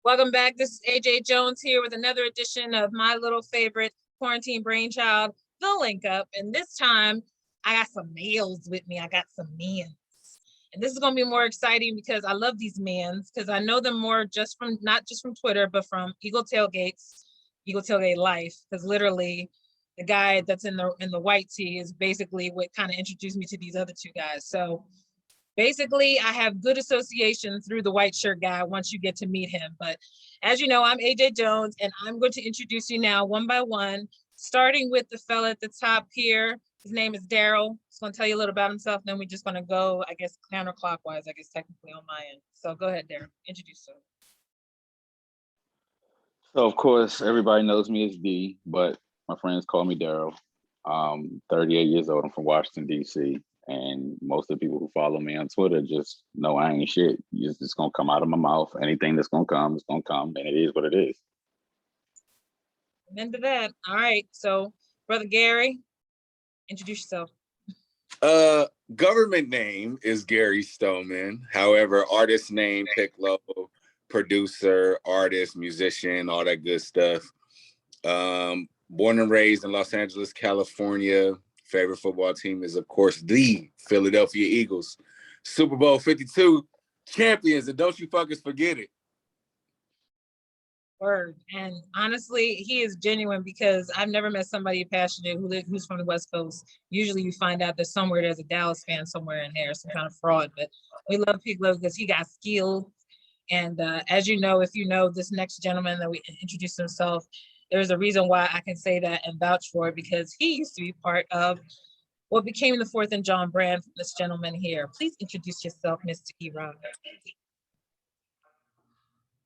Welcome back. This is AJ Jones here with another edition of my little favorite quarantine brainchild, The Link Up. And this time I got some males with me. I got some men. And this is going to be more exciting because I love these men because I know them more just from, not just from Twitter, but from Eagle Tailgates, Eagle Tailgate Life. Because literally the guy that's in the white tee is basically what kind of introduced me to these other two guys. So basically, I have good association through the white shirt guy once you get to meet him. But as you know, I'm AJ Jones, and I'm going to introduce you now one by one, starting with the fella at the top here. His name is Daryl. He's going to tell you a little about himself. Then we're just going to go, I guess, counterclockwise, I guess, technically on my end. So go ahead, Daryl. Introduce yourself. So, of course, everybody knows me as D, but my friends call me Daryl. 38 years old. I'm from Washington, D.C. And most of the people who follow me on Twitter just know I ain't shit. It's just going to come out of my mouth. Anything that's going to come, it's going to come. And it is what it is. And to that. All right. So, Brother Gary, introduce yourself. Government name is Gary Stoneman. However, artist name, Piccolo, producer, artist, musician, all that good stuff. Born and raised in Los Angeles, California. Favorite football team is, of course, the Philadelphia Eagles. Super Bowl 52 champions, and don't you fuckers forget it. Word. And honestly, he is genuine because I've never met somebody passionate who's from the West Coast. Usually you find out there's a Dallas fan somewhere in there, some kind of fraud. But we love Piccolo because he got skilled. And as you know, if you know this next gentleman that we introduced himself, there's a reason why I can say that and vouch for it because he used to be part of what became the 4th and John brand from this gentleman here. Please introduce yourself, Mr. E-Rock.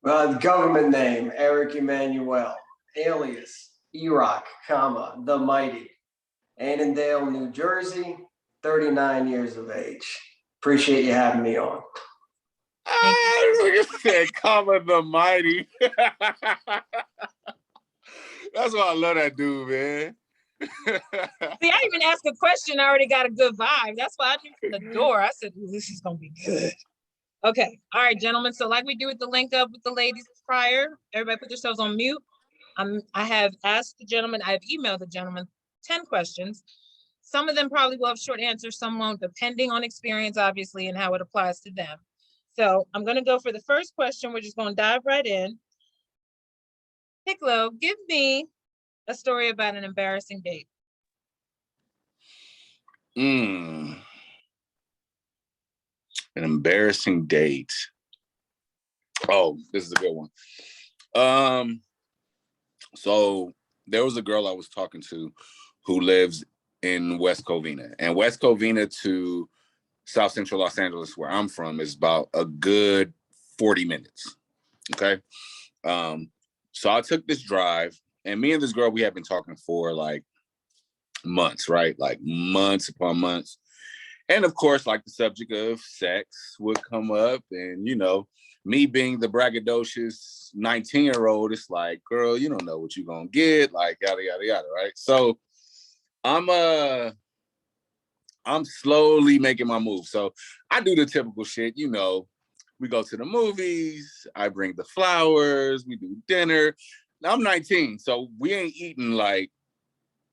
The government name, Eric Emanuel, alias E-Rock, the Mighty, Annandale, New Jersey, 39 years of age. Appreciate you having me on. I said, the Mighty. That's why I love that dude, man. See, I even asked a question. I already got a good vibe. That's why I knew from the door. I said, this is going to be good. Okay. All right, gentlemen. So like we do with the link up with the ladies prior, everybody put yourselves on mute. I have asked the gentleman, I have emailed the gentleman 10 questions. Some of them probably will have short answers. Some won't, depending on experience, obviously, and how it applies to them. So I'm going to go for the first question. We're just going to dive right in. Piccolo, give me a story about an embarrassing date. An embarrassing date. Oh, this is a good one. So there was a girl I was talking to who lives in West Covina. And West Covina to South Central Los Angeles, where I'm from, is about a good 40 minutes. Okay. So I took this drive, and me and this girl, we have been talking for like months, right? Like months upon months. And of course, like the subject of sex would come up, and you know, me being the braggadocious 19-year-old, it's like, girl, you don't know what you're gonna get, like yada yada yada, right? So I'm slowly making my move. So I do the typical shit, you know. We go to the movies, I bring the flowers, we do dinner. Now I'm 19, so we ain't eating like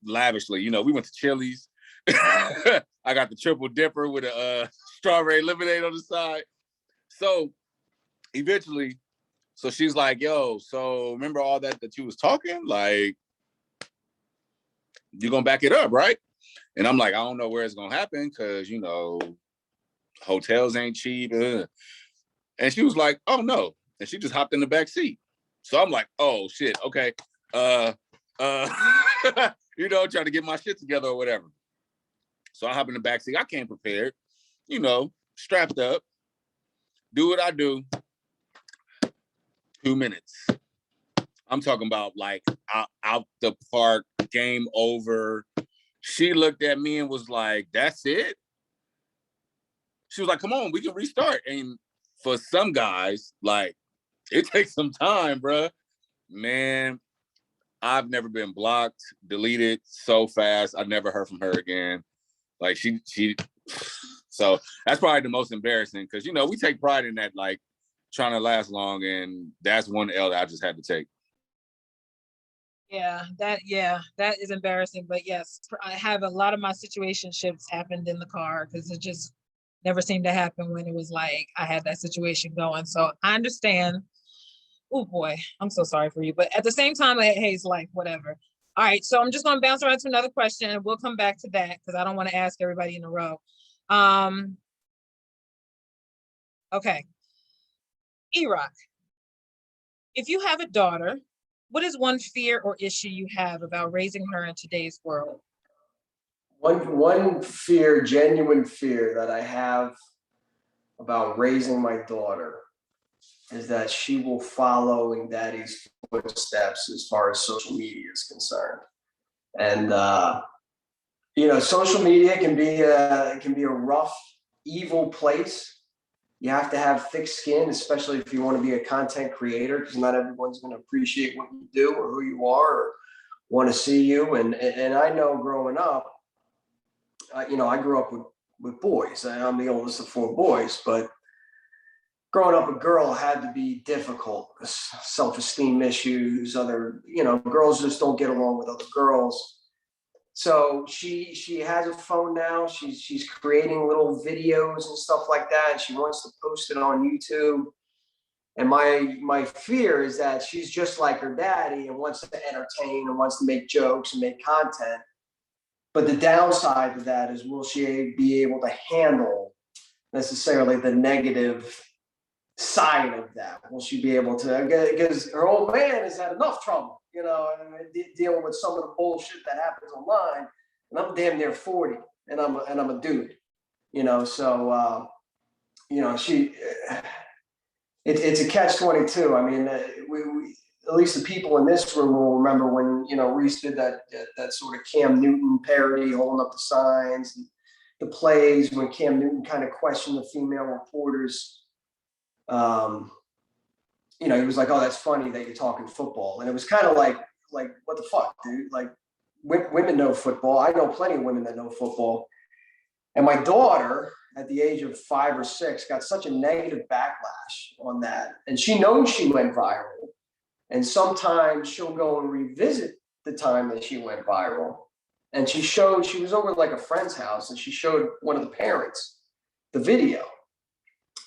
lavishly. You know, we went to Chili's. I got the triple dipper with a strawberry lemonade on the side. So eventually, so she's like, yo, so remember all that you was talking? Like, you're gonna back it up, right? And I'm like, I don't know where it's gonna happen because, you know, hotels ain't cheap. And she was like, oh no. And she just hopped in the back seat. So I'm like, oh shit, okay. You know, trying to get my shit together or whatever. So I hop in the back seat. I came prepared, you know, strapped up, do what I do. 2 minutes. I'm talking about like out the park, game over. She looked at me and was like, that's it? She was like, come on, we can restart. And for some guys, like, it takes some time, bruh. Man, I've never been blocked, deleted so fast. I never heard from her again. Like she, so that's probably the most embarrassing because, you know, we take pride in that, like, trying to last long, and that's one L that I just had to take. Yeah, that is embarrassing. But yes, I have a lot of my situationships happened in the car because it just never seemed to happen when it was like I had that situation going. So I understand. Oh boy, I'm so sorry for you. But at the same time, like, hey, it's life, whatever. All right, so I'm just gonna bounce around to another question and we'll come back to that because I don't want to ask everybody in a row. Okay. E-Rock, if you have a daughter, what is one fear or issue you have about raising her in today's world? One fear, genuine fear that I have about raising my daughter is that she will follow in daddy's footsteps as far as social media is concerned. And social media can be a rough, evil place. You have to have thick skin, especially if you want to be a content creator, because not everyone's going to appreciate what you do or who you are or want to see you. And I know growing up, I grew up with boys. I'm the oldest of four boys, but growing up a girl had to be difficult. Self-esteem issues, girls just don't get along with other girls. So she has a phone now. She's creating little videos and stuff like that. And she wants to post it on YouTube. And my fear is that she's just like her daddy and wants to entertain and wants to make jokes and make content. But the downside to that is, will she be able to handle necessarily the negative side of that? Will she be able to? Because her old man has had enough trouble, dealing with some of the bullshit that happens online. And I'm damn near 40, and I'm a dude, So it's a catch-22. I mean, we at least the people in this room will remember when Reese did that sort of Cam Newton parody, holding up the signs, and the plays when Cam Newton kind of questioned the female reporters. He was like, "Oh, that's funny that you're talking football," and it was kind of like, what the fuck, dude? Like, women know football. I know plenty of women that know football, and my daughter, at the age of 5 or 6, got such a negative backlash on that, and she knows she went viral, and sometimes she'll go and revisit the time that she went viral, and she was over like a friend's house, and she showed one of the parents the video,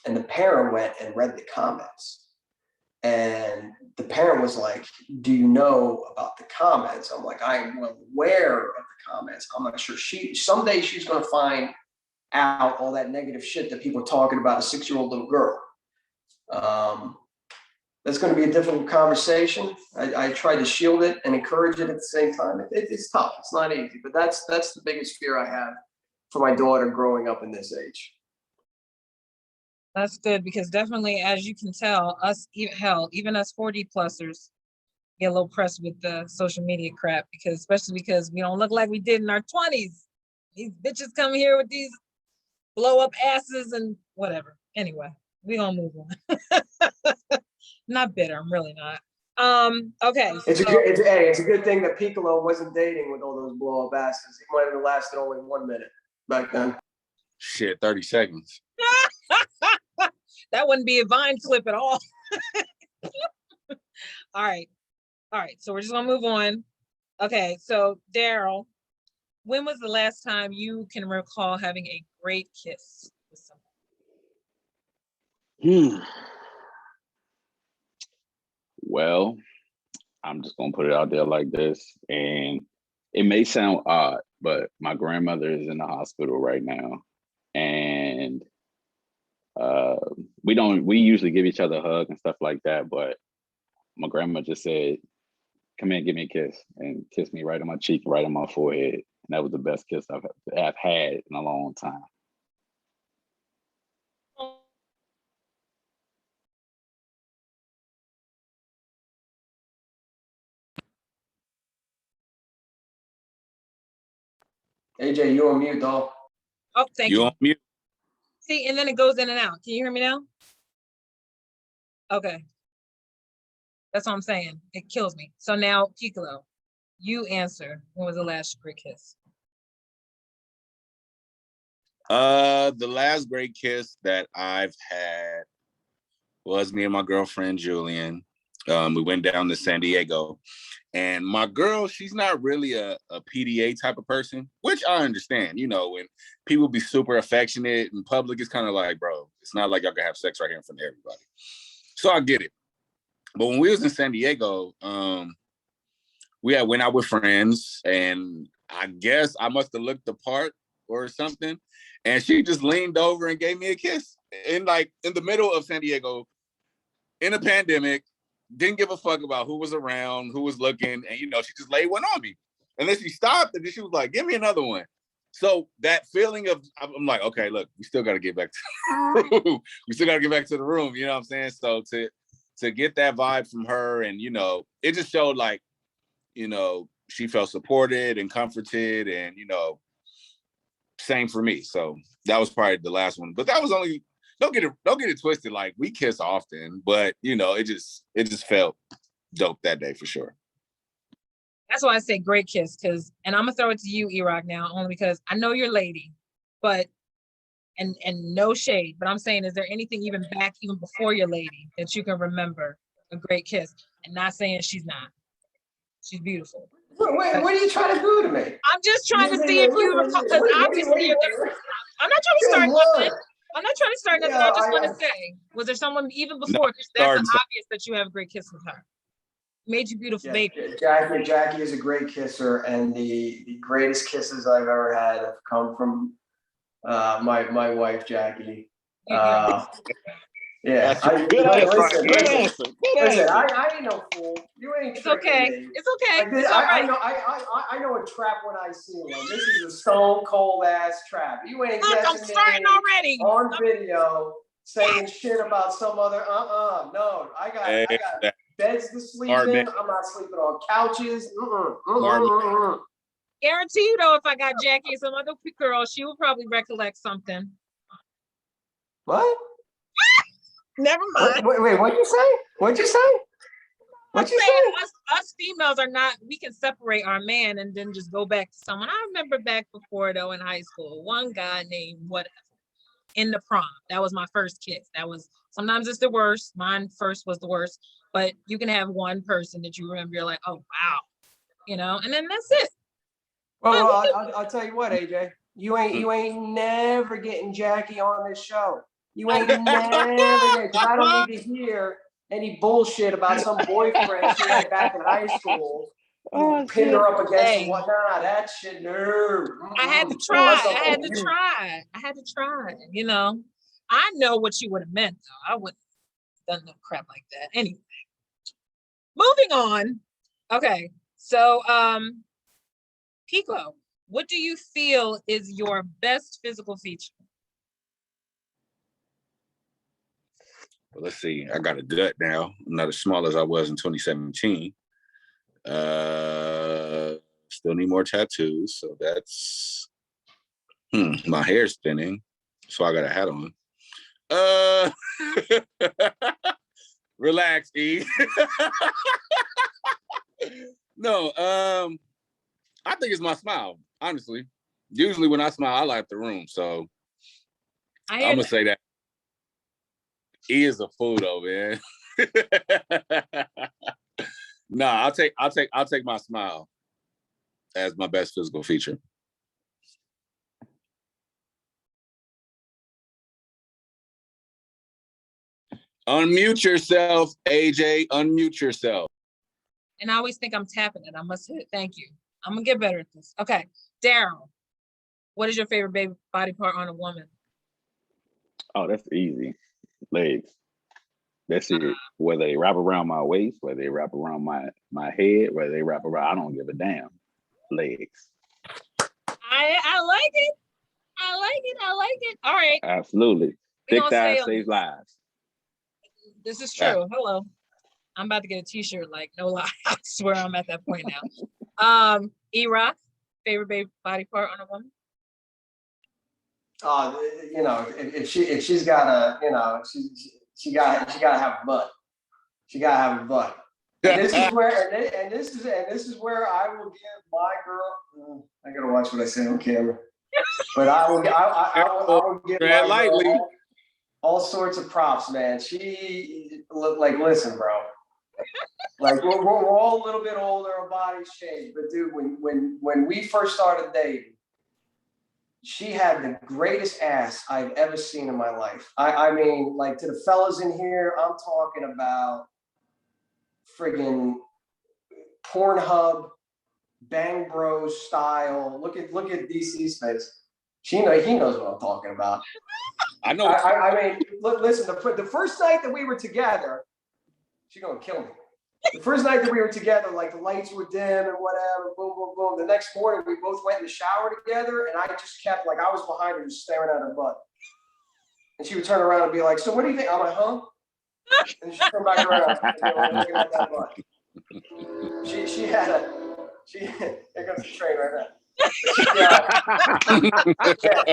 and the parent went and read the comments. And the parent was like, "Do you know about the comments?" I'm like, "I am well aware of the comments. I'm not sure someday she's going to find out all that negative shit that people are talking about a 6-year-old little girl." That's going to be a difficult conversation. I try to shield it and encourage it at the same time. It's tough. It's not easy, but that's the biggest fear I have for my daughter growing up in this age. That's good, because definitely, as you can tell, even us 40-plussers get a little pressed with the social media crap, especially because we don't look like we did in our 20s. These bitches come here with these blow up asses and whatever. Anyway, we're gonna move on. Not bitter, I'm really not. Okay. It's a good thing that Piccolo wasn't dating with all those blow up asses. He might have lasted only 1 minute back then. Shit, 30 seconds. That wouldn't be a Vine clip at all. All right. So we're just gonna move on. Okay. So Daryl, when was the last time you can recall having a great kiss with someone? Well, I'm just gonna put it out there like this, and it may sound odd, but my grandmother is in the hospital right now, and we usually give each other a hug and stuff like that, but my grandma just said, "Come in, give me a kiss," and kissed me right on my cheek, right on my forehead, and that was the best kiss I've had in a long time. AJ, you on mute, dog. Oh, thank you. You on mute? See, and then it goes in and out. Can you hear me now? Okay. That's what I'm saying. It kills me. So now, Piccolo, you answer. When was the last great kiss? The last great kiss that I've had was me and my girlfriend, Julian. We went down to San Diego. And my girl, she's not really a PDA type of person, which I understand. You know, when people be super affectionate in public, it's kind of like, bro, it's not like y'all can have sex right here in front of everybody. So I get it. But when we was in San Diego, we had went out with friends, and I guess I must have looked the part or something. And she just leaned over and gave me a kiss in the middle of San Diego in a pandemic. Didn't give a fuck about who was around, who was looking, and she just laid one on me. And then she stopped, and then she was like, "Give me another one." So that feeling of, I'm like, okay, look, we still got to get back to the room. We still got to get back to the room. You know what I'm saying? So to get that vibe from her, and it just showed like, she felt supported and comforted, and same for me. So that was probably the last one, but that was only. Don't get it twisted. Like, we kiss often, but it just felt dope that day for sure. That's why I say great kiss, and I'm gonna throw it to you, E-Rock, now, only because I know you're a lady, but and no shade, but I'm saying, is there anything even before your lady that you can remember a great kiss? And not saying she's not. She's beautiful. Wait, what are you trying to do to me? I'm just trying to see if you recall, because obviously you're different. I'm not trying to start nothing. I'm not trying to start nothing. I just want to say, was there someone even before? Because that's obvious that you have a great kiss with her. Made you beautiful, baby. Jackie is a great kisser, and the greatest kisses I've ever had have come from my wife, Jackie. Yeah. Good answer. Listen, I ain't no fool. You ain't tricking me. It's okay. I know a trap when I see one. This is a stone cold ass trap. You ain't I'm starting already on video saying shit about some other. No, I got beds to sleep in. I'm not sleeping on couches. Guarantee you though, if I got Jackie and some other girl, she will probably recollect something. What? Never mind. Wait, what'd you say? What'd you say? Us females are not, we can separate our man and then just go back to someone. I remember back before though, in high school, one guy named whatever in the prom. That was my first kiss. Sometimes it's the worst. Mine first was the worst, but you can have one person that you remember, you're like, oh wow, and then that's it. Well, I'll tell you what, AJ, you ain't never getting Jackie on this show. You ain't never getting, because I don't need to hear any bullshit about some boyfriend she had back in high school. Pinned her up against and whatnot. That shit, no. I had to try. I had to try. I know what you would have meant, though. I wouldn't have done no crap like that. Anyway, moving on. Okay, so Pico, what do you feel is your best physical feature? Well, let's see. I got a gut now. I'm not as small as I was in 2017. Still need more tattoos. So that's my hair's thinning. So I got a hat on. Relax, E. No, I think it's my smile, honestly. Usually when I smile, I light the room. So I'm gonna say that. E is a fool though, man. Nah, I'll take my smile as my best physical feature. Unmute yourself, AJ. Unmute yourself. And I always think I'm tapping it. I must hit it. Thank you. I'm gonna get better at this. Okay, Daryl, what is your favorite baby body part on a woman? Oh, that's easy. Legs. That's it. Whether they wrap around my waist, whether they wrap around my head, whether they wrap around, I don't give a damn. Legs. I like it. I like it. All right. Absolutely. Thick thighs saves lives. This is true. Yeah. Hello. I'm about to get a t-shirt, like, no lie. I swear I'm at that point now. E-Rock, favorite baby body part on a woman? If she's got a, she gotta have a butt. She gotta have a butt. And this is where I will give my girl. I gotta watch what I say on camera. But I will give my girl. all sorts of props, man. She like, listen, bro. Like we're all a little bit older, our bodies change, but dude, when we first started dating, she had the greatest ass I've ever seen in my life. I mean, like, to the fellas in here, I'm talking about friggin' Pornhub, Bang Bros style. Look at DC's face. He knows what I'm talking about. I know. I mean, listen. The first night that we were together, she's gonna kill me. The first night that we were together, like, the lights were dim and whatever, boom, boom, boom. The next morning, we both went in the shower together, and I just kept, like, I was behind her, just staring at her butt. And she would turn around and be like, "So what do you think?" I'm like, "Huh?" And she'd turn back around and be like, looking at that butt. She had here comes the train right now. Yeah,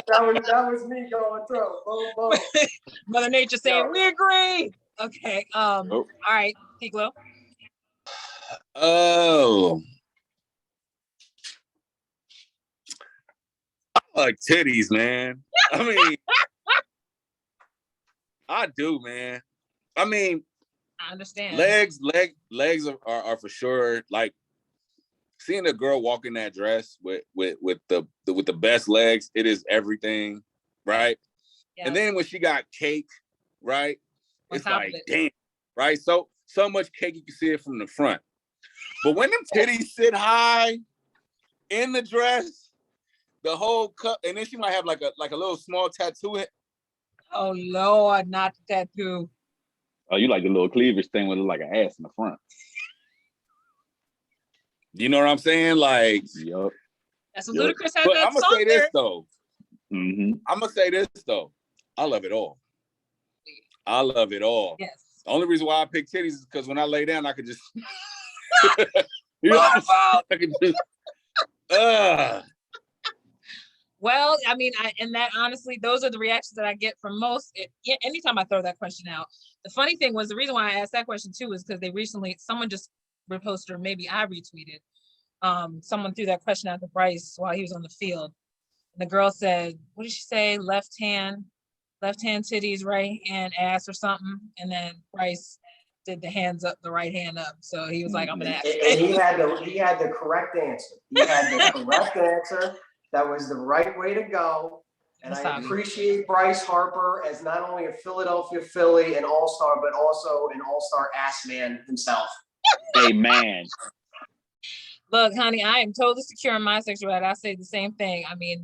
that was me going through. Boom, boom. Mother Nature saying, we agree. Okay. All right, Piglo. Oh, I like titties, man. I mean, I do, man. I mean, I understand. legs are for sure. Like, seeing a girl walk in that dress with the best legs, it is everything, right? Yes. And then when she got cake, right? It's like, damn, right? So much cake you can see it from the front. But when them titties sit high in the dress, the whole cup, and then she might have like a little small tattoo. Oh Lord, not the tattoo. Oh, you like the little cleavage thing with like an ass in the front. You know what I'm saying? Like, yep. That's what Ludacris had. But I'm gonna say this though. Mm-hmm. I'm gonna say this though. I love it all. I love it all. Yes. The only reason why I pick titties is because when I lay down, I could just. I could just. Well, I mean, and that honestly, those are the reactions that I get from most. Anytime I throw that question out. The funny thing was, the reason why I asked that question too is because someone just reposted, or maybe I retweeted. Someone threw that question out to Bryce while he was on the field. And the girl said, what did she say? Left hand titties, right hand ass or something. And then Bryce did the hands up, the right hand up. So he was like, I'm gonna ask. And he had the correct answer. He had the correct answer. That was the right way to go. And I appreciate Bryce Harper as not only a Philadelphia Philly, an all-star, but also an all-star ass man himself. Amen. Look, honey, I am totally secure in my sexuality. I say the same thing. I mean,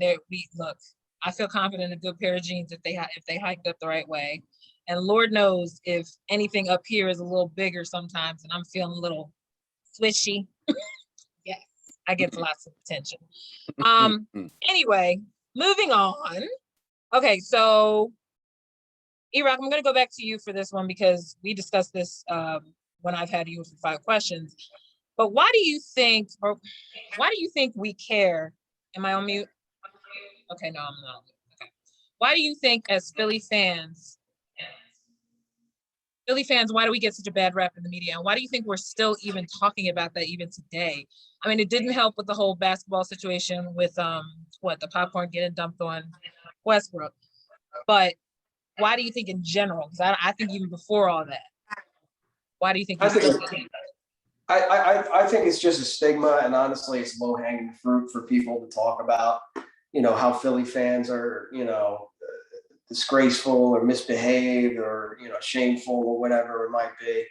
look, I feel confident in a good pair of jeans if they hiked up the right way. And Lord knows if anything up here is a little bigger sometimes and I'm feeling a little swishy. Yes, I get lots of attention. Anyway, moving on. Okay, so E-Rock, I'm gonna go back to you for this one because we discussed this when I've had you for 5 questions. But why do you think we care? Am I on mute? Okay, no, I'm not. Okay. Why do you think, as Philly fans, why do we get such a bad rap in the media? And why do you think we're still even talking about that even today? I mean, it didn't help with the whole basketball situation with the popcorn getting dumped on Westbrook. But why do you think in general? Because I think even before all that, why do you think I think it's just a stigma, and honestly, it's low-hanging fruit for people to talk about, how Philly fans are, disgraceful or misbehaved or, shameful or whatever it might be.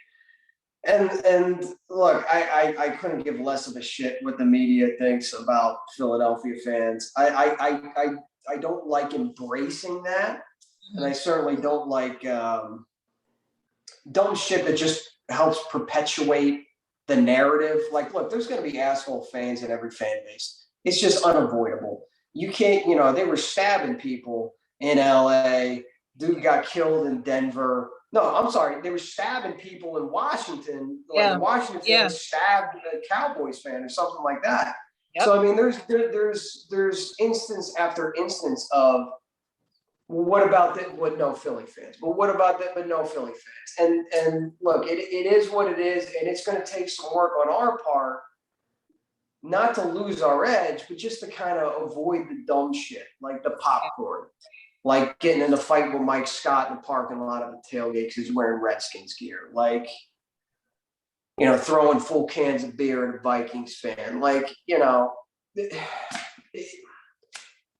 And look, I couldn't give less of a shit what the media thinks about Philadelphia fans. I don't like embracing that, and I certainly don't like dumb shit that just helps perpetuate the narrative. Like, look, there's going to be asshole fans in every fan base. It's just unavoidable. You can't, they were stabbing people in LA. Dude got killed in Denver. No, I'm sorry. They were stabbing people in Washington. Like, Washington fan stabbed a Cowboys fan or something like that. Yep. So, I mean, there's instance after instance of, what about that? What no Philly fans? But what about that? But no Philly fans. And look, it is what it is, and it's going to take some work on our part, not to lose our edge, but just to kind of avoid the dumb shit like the popcorn. like getting in a fight with Mike Scott in the parking lot of a tailgate because he's wearing Redskins gear, like, you know, throwing full cans of beer at a Vikings fan. Like, you know,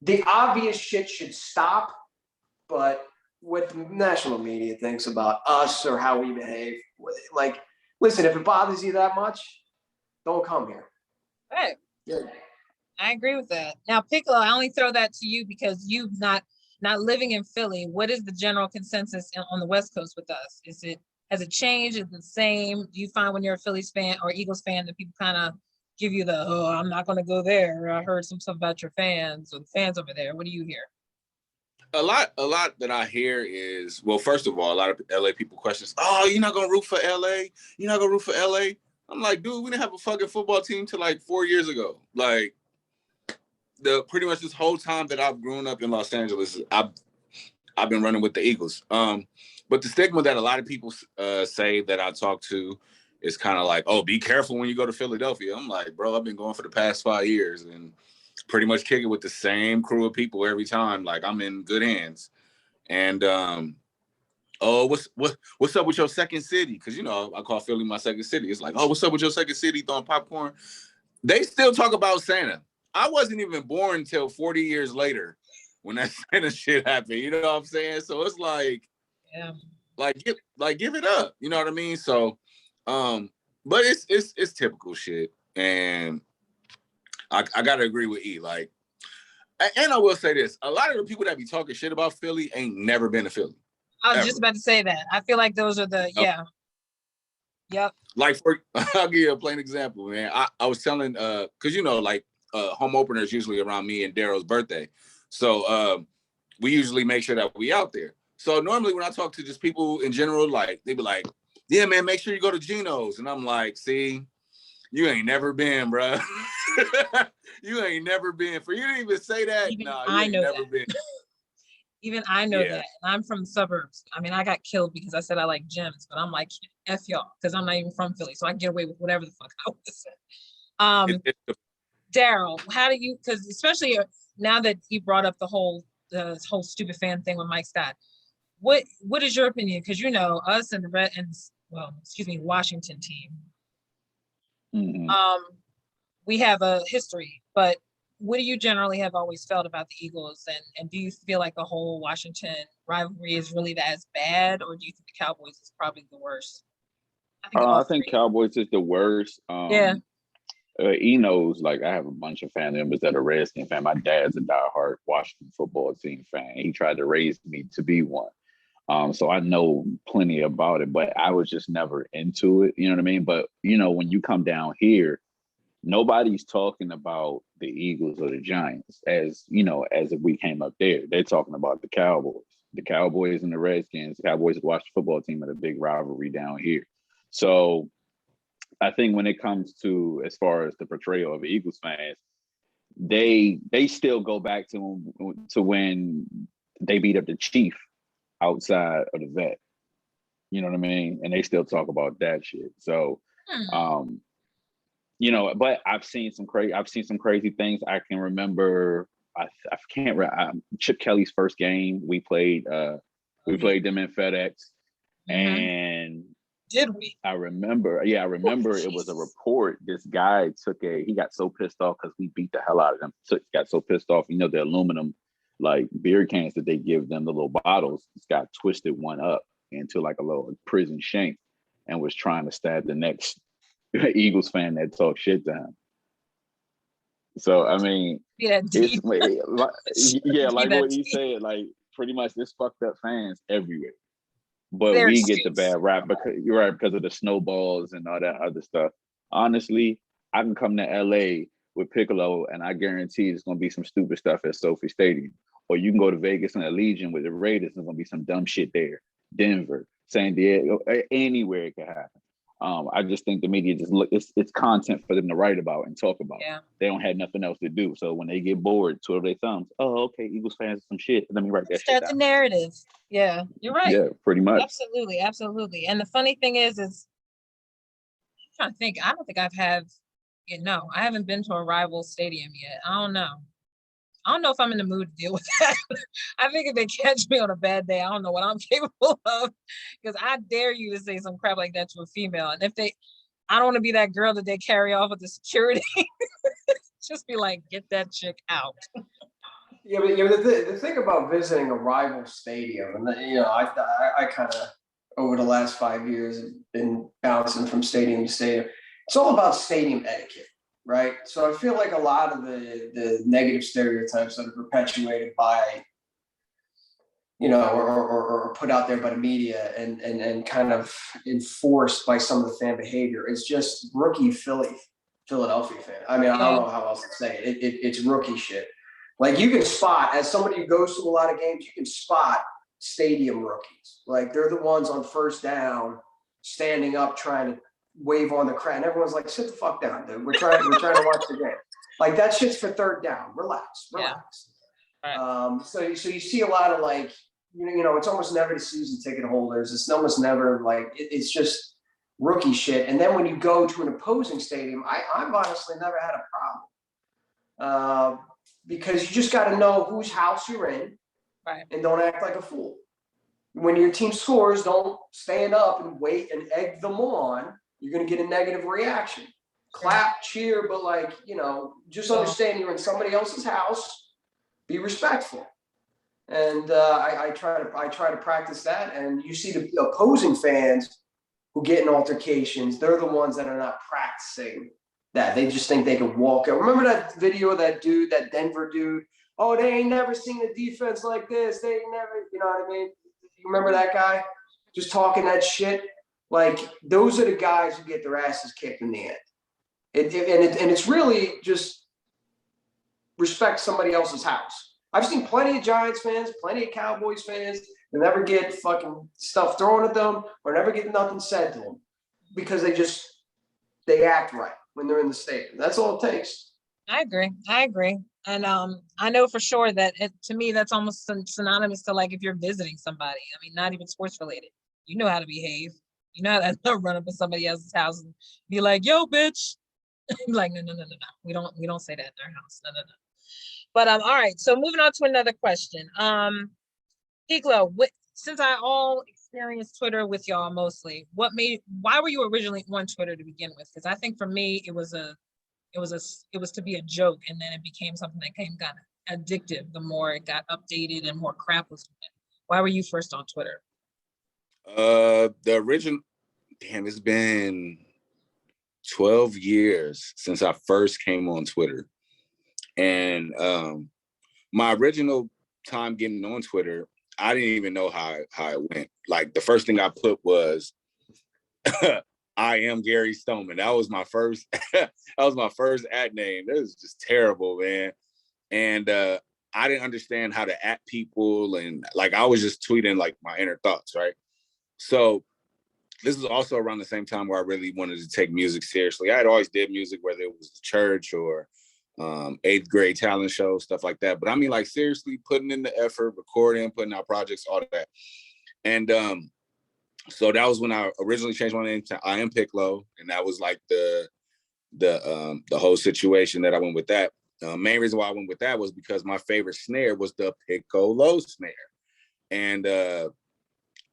the obvious shit should stop, but what the national media thinks about us or how we behave, like, listen, if it bothers you that much, don't come here. Right. Yeah. I agree with that. Now, Piccolo, I only throw that to you because you've not living in Philly. What is the general consensus on the West Coast with us? Has it changed? Is it the same? Do you find when you're a Phillies fan or Eagles fan that people kind of give you the, oh, I'm not going to go there. I heard some stuff about your fans or the fans over there. What do you hear? A lot that I hear is, well, first of all, a lot of LA people questions, oh, you're not gonna root for LA? You're not gonna root for LA? I'm like, dude, we didn't have a fucking football team till like 4 years ago. Like, pretty much this whole time that I've grown up in Los Angeles, I've been running with the Eagles. But the stigma that a lot of people say that I talk to is kind of like, oh, be careful when you go to Philadelphia. I'm like, bro, I've been going for the past 5 years and pretty much kick it with the same crew of people every time. Like, I'm in good hands. And oh, what's up with your second city? Because, you know, I call Philly my second city. It's like, oh, what's up with your second city throwing popcorn? They still talk about Santa. I wasn't even born until 40 years later when that Santa shit happened. You know what I'm saying? So it's like, Yeah, give it up. You know what I mean? So, but it's typical shit. And I gotta agree with E. Like, and I will say this: a lot of the people that be talking shit about Philly ain't never been to Philly. I was just about to say that. I feel like those are the Yep. Like, I'll give you a plain example, man. I was telling, because, you know, like, home opener is usually around me and Daryl's birthday. So we usually make sure that we out there. So normally when I talk to just people in general, like, they be like, yeah, man, make sure you go to Geno's. And I'm like, see, you ain't never been, bro. You ain't never been. For you to even say that, Even nah, I you ain't know never that. been. Even I know Yeah. that. And I'm from the suburbs. I mean, I got killed because I said I like gyms, but I'm like, F y'all, because I'm not even from Philly. So I can get away with whatever the fuck I want to say. Daryl, how do you, because especially now that you brought up the whole stupid fan thing with Mike Scott, what is your opinion? Because, you know, us and Washington team, Mhm. we have a history, but what do you generally have always felt about the Eagles? And do you feel like the whole Washington rivalry is really as bad, or do you think the Cowboys is probably the worst? I think all I think three. Cowboys is the worst. Yeah. He knows, like, I have a bunch of family members that are Redskin fan. My dad's a diehard Washington football team fan. He tried to raise me to be one. So I know plenty about it, but I was just never into it. You know what I mean? But, you know, when you come down here, nobody's talking about the Eagles or the Giants as, you know, as if we came up there. They're talking about the Cowboys. The Cowboys and the Redskins, the Cowboys and Washington football team are the big rivalry down here. So I think when it comes to, as far as the portrayal of Eagles fans, they still go back to when they beat up the Chief outside of the vet. You know what I mean? And they still talk about that shit. So, you know, but I've seen some crazy things. I can remember. I can't remember Chip Kelly's first game. We played them in FedEx, and did we? I remember it was a report. This guy he got so pissed off because we beat the hell out of them. Got so pissed off, you know, the aluminum like beer cans that they give them, the little bottles, this guy twisted one up into like a little prison shank and was trying to stab the next Eagles fan that talked shit to him. So I mean, it's like what he said, like pretty much this fucked up fans everywhere. But we get the bad rap because of the snowballs and all that other stuff. Honestly, I can come to LA with Piccolo and I guarantee there's gonna be some stupid stuff at Sophie Stadium. Or you can go to Vegas and Allegiant with the Raiders, and there's gonna be some dumb shit there. Denver, San Diego, anywhere it could happen. I just think the media just it's content for them to write about and talk about. Yeah. They don't have nothing else to do. So when they get bored, twiddle their thumbs. Oh, okay, Eagles fans are some shit. Let me write that shit down. Start the narrative. Yeah, you're right. Yeah, pretty much. Absolutely. And the funny thing is I'm trying to think. I don't think I haven't been to a rival stadium yet. I don't know. I don't know if I'm in the mood to deal with that. I think if they catch me on a bad day, I don't know what I'm capable of. Because I dare you to say some crap like that to a female. And if they, I don't want to be that girl that they carry off with the security. Just be like, get that chick out. Yeah, but the thing about visiting a rival stadium, and I kind of over the last 5 years have been bouncing from stadium to stadium. It's all about stadium etiquette, right? So I feel like a lot of the negative stereotypes that are perpetuated by, or put out there by the media and kind of enforced by some of the fan behavior is just rookie Philadelphia fan. I mean, I don't know how else to say it. It's rookie shit. Like you can spot, as somebody who goes to a lot of games, you can spot stadium rookies. Like they're the ones on first down, standing up, trying to wave on the crowd. And everyone's like, sit the fuck down, dude. We're trying to watch the game. Like that shit's for third down. Relax. Yeah. Right. So you see a lot of like, it's almost never the season ticket holders. It's almost never like, it's just rookie shit. And then when you go to an opposing stadium, I've honestly never had a problem. Because you just got to know whose house you're in, right, and don't act like a fool. When your team scores, don't stand up and wait and egg them on. You're going to get a negative reaction. Clap, cheer, but just understand you're in somebody else's house. Be respectful. And I try to practice that. And you see the opposing fans who get in altercations. They're the ones that are not practicing that. They just think they can walk out. Remember that video of that dude, that Denver dude? Oh, they ain't never seen a defense like this. They ain't never, you know what I mean? You remember that guy? Just talking that shit. Like, those are the guys who get their asses kicked in the end. And it's really just respect somebody else's house. I've seen plenty of Giants fans, plenty of Cowboys fans that never get fucking stuff thrown at them or never get nothing said to them because they act right when they're in the stadium. That's all it takes. I agree. And I know for sure that to me, that's almost synonymous to like if you're visiting somebody. I mean, not even sports related. You know how to behave. You know how to run up in somebody else's house and be like, yo, bitch. Like, no. We don't say that in our house. No. But all right. So moving on to another question. Hiklo, since I all experienced Twitter with y'all mostly, why were you originally on Twitter to begin with? Because I think for me it was to be a joke, and then it became something that got addictive the more it got updated and more crap was on it. Why were you first on Twitter? The original, it's been 12 years since I first came on Twitter. And my original time getting on Twitter, I didn't even know how it went. Like the first thing I put was I am Gary Stoneman. That was my first ad name. That was just terrible, man. And I didn't understand how to at people, and like I was just tweeting like my inner thoughts, right? So this was also around the same time where I really wanted to take music seriously. I had always did music, whether it was the church or 8th grade talent show, stuff like that. But I mean, like seriously putting in the effort, recording, putting out projects, all that. And so that was when I originally changed my name to I Am Piccolo, and that was like the whole situation that I went with that. Main reason why I went with that was because my favorite snare was the piccolo snare, and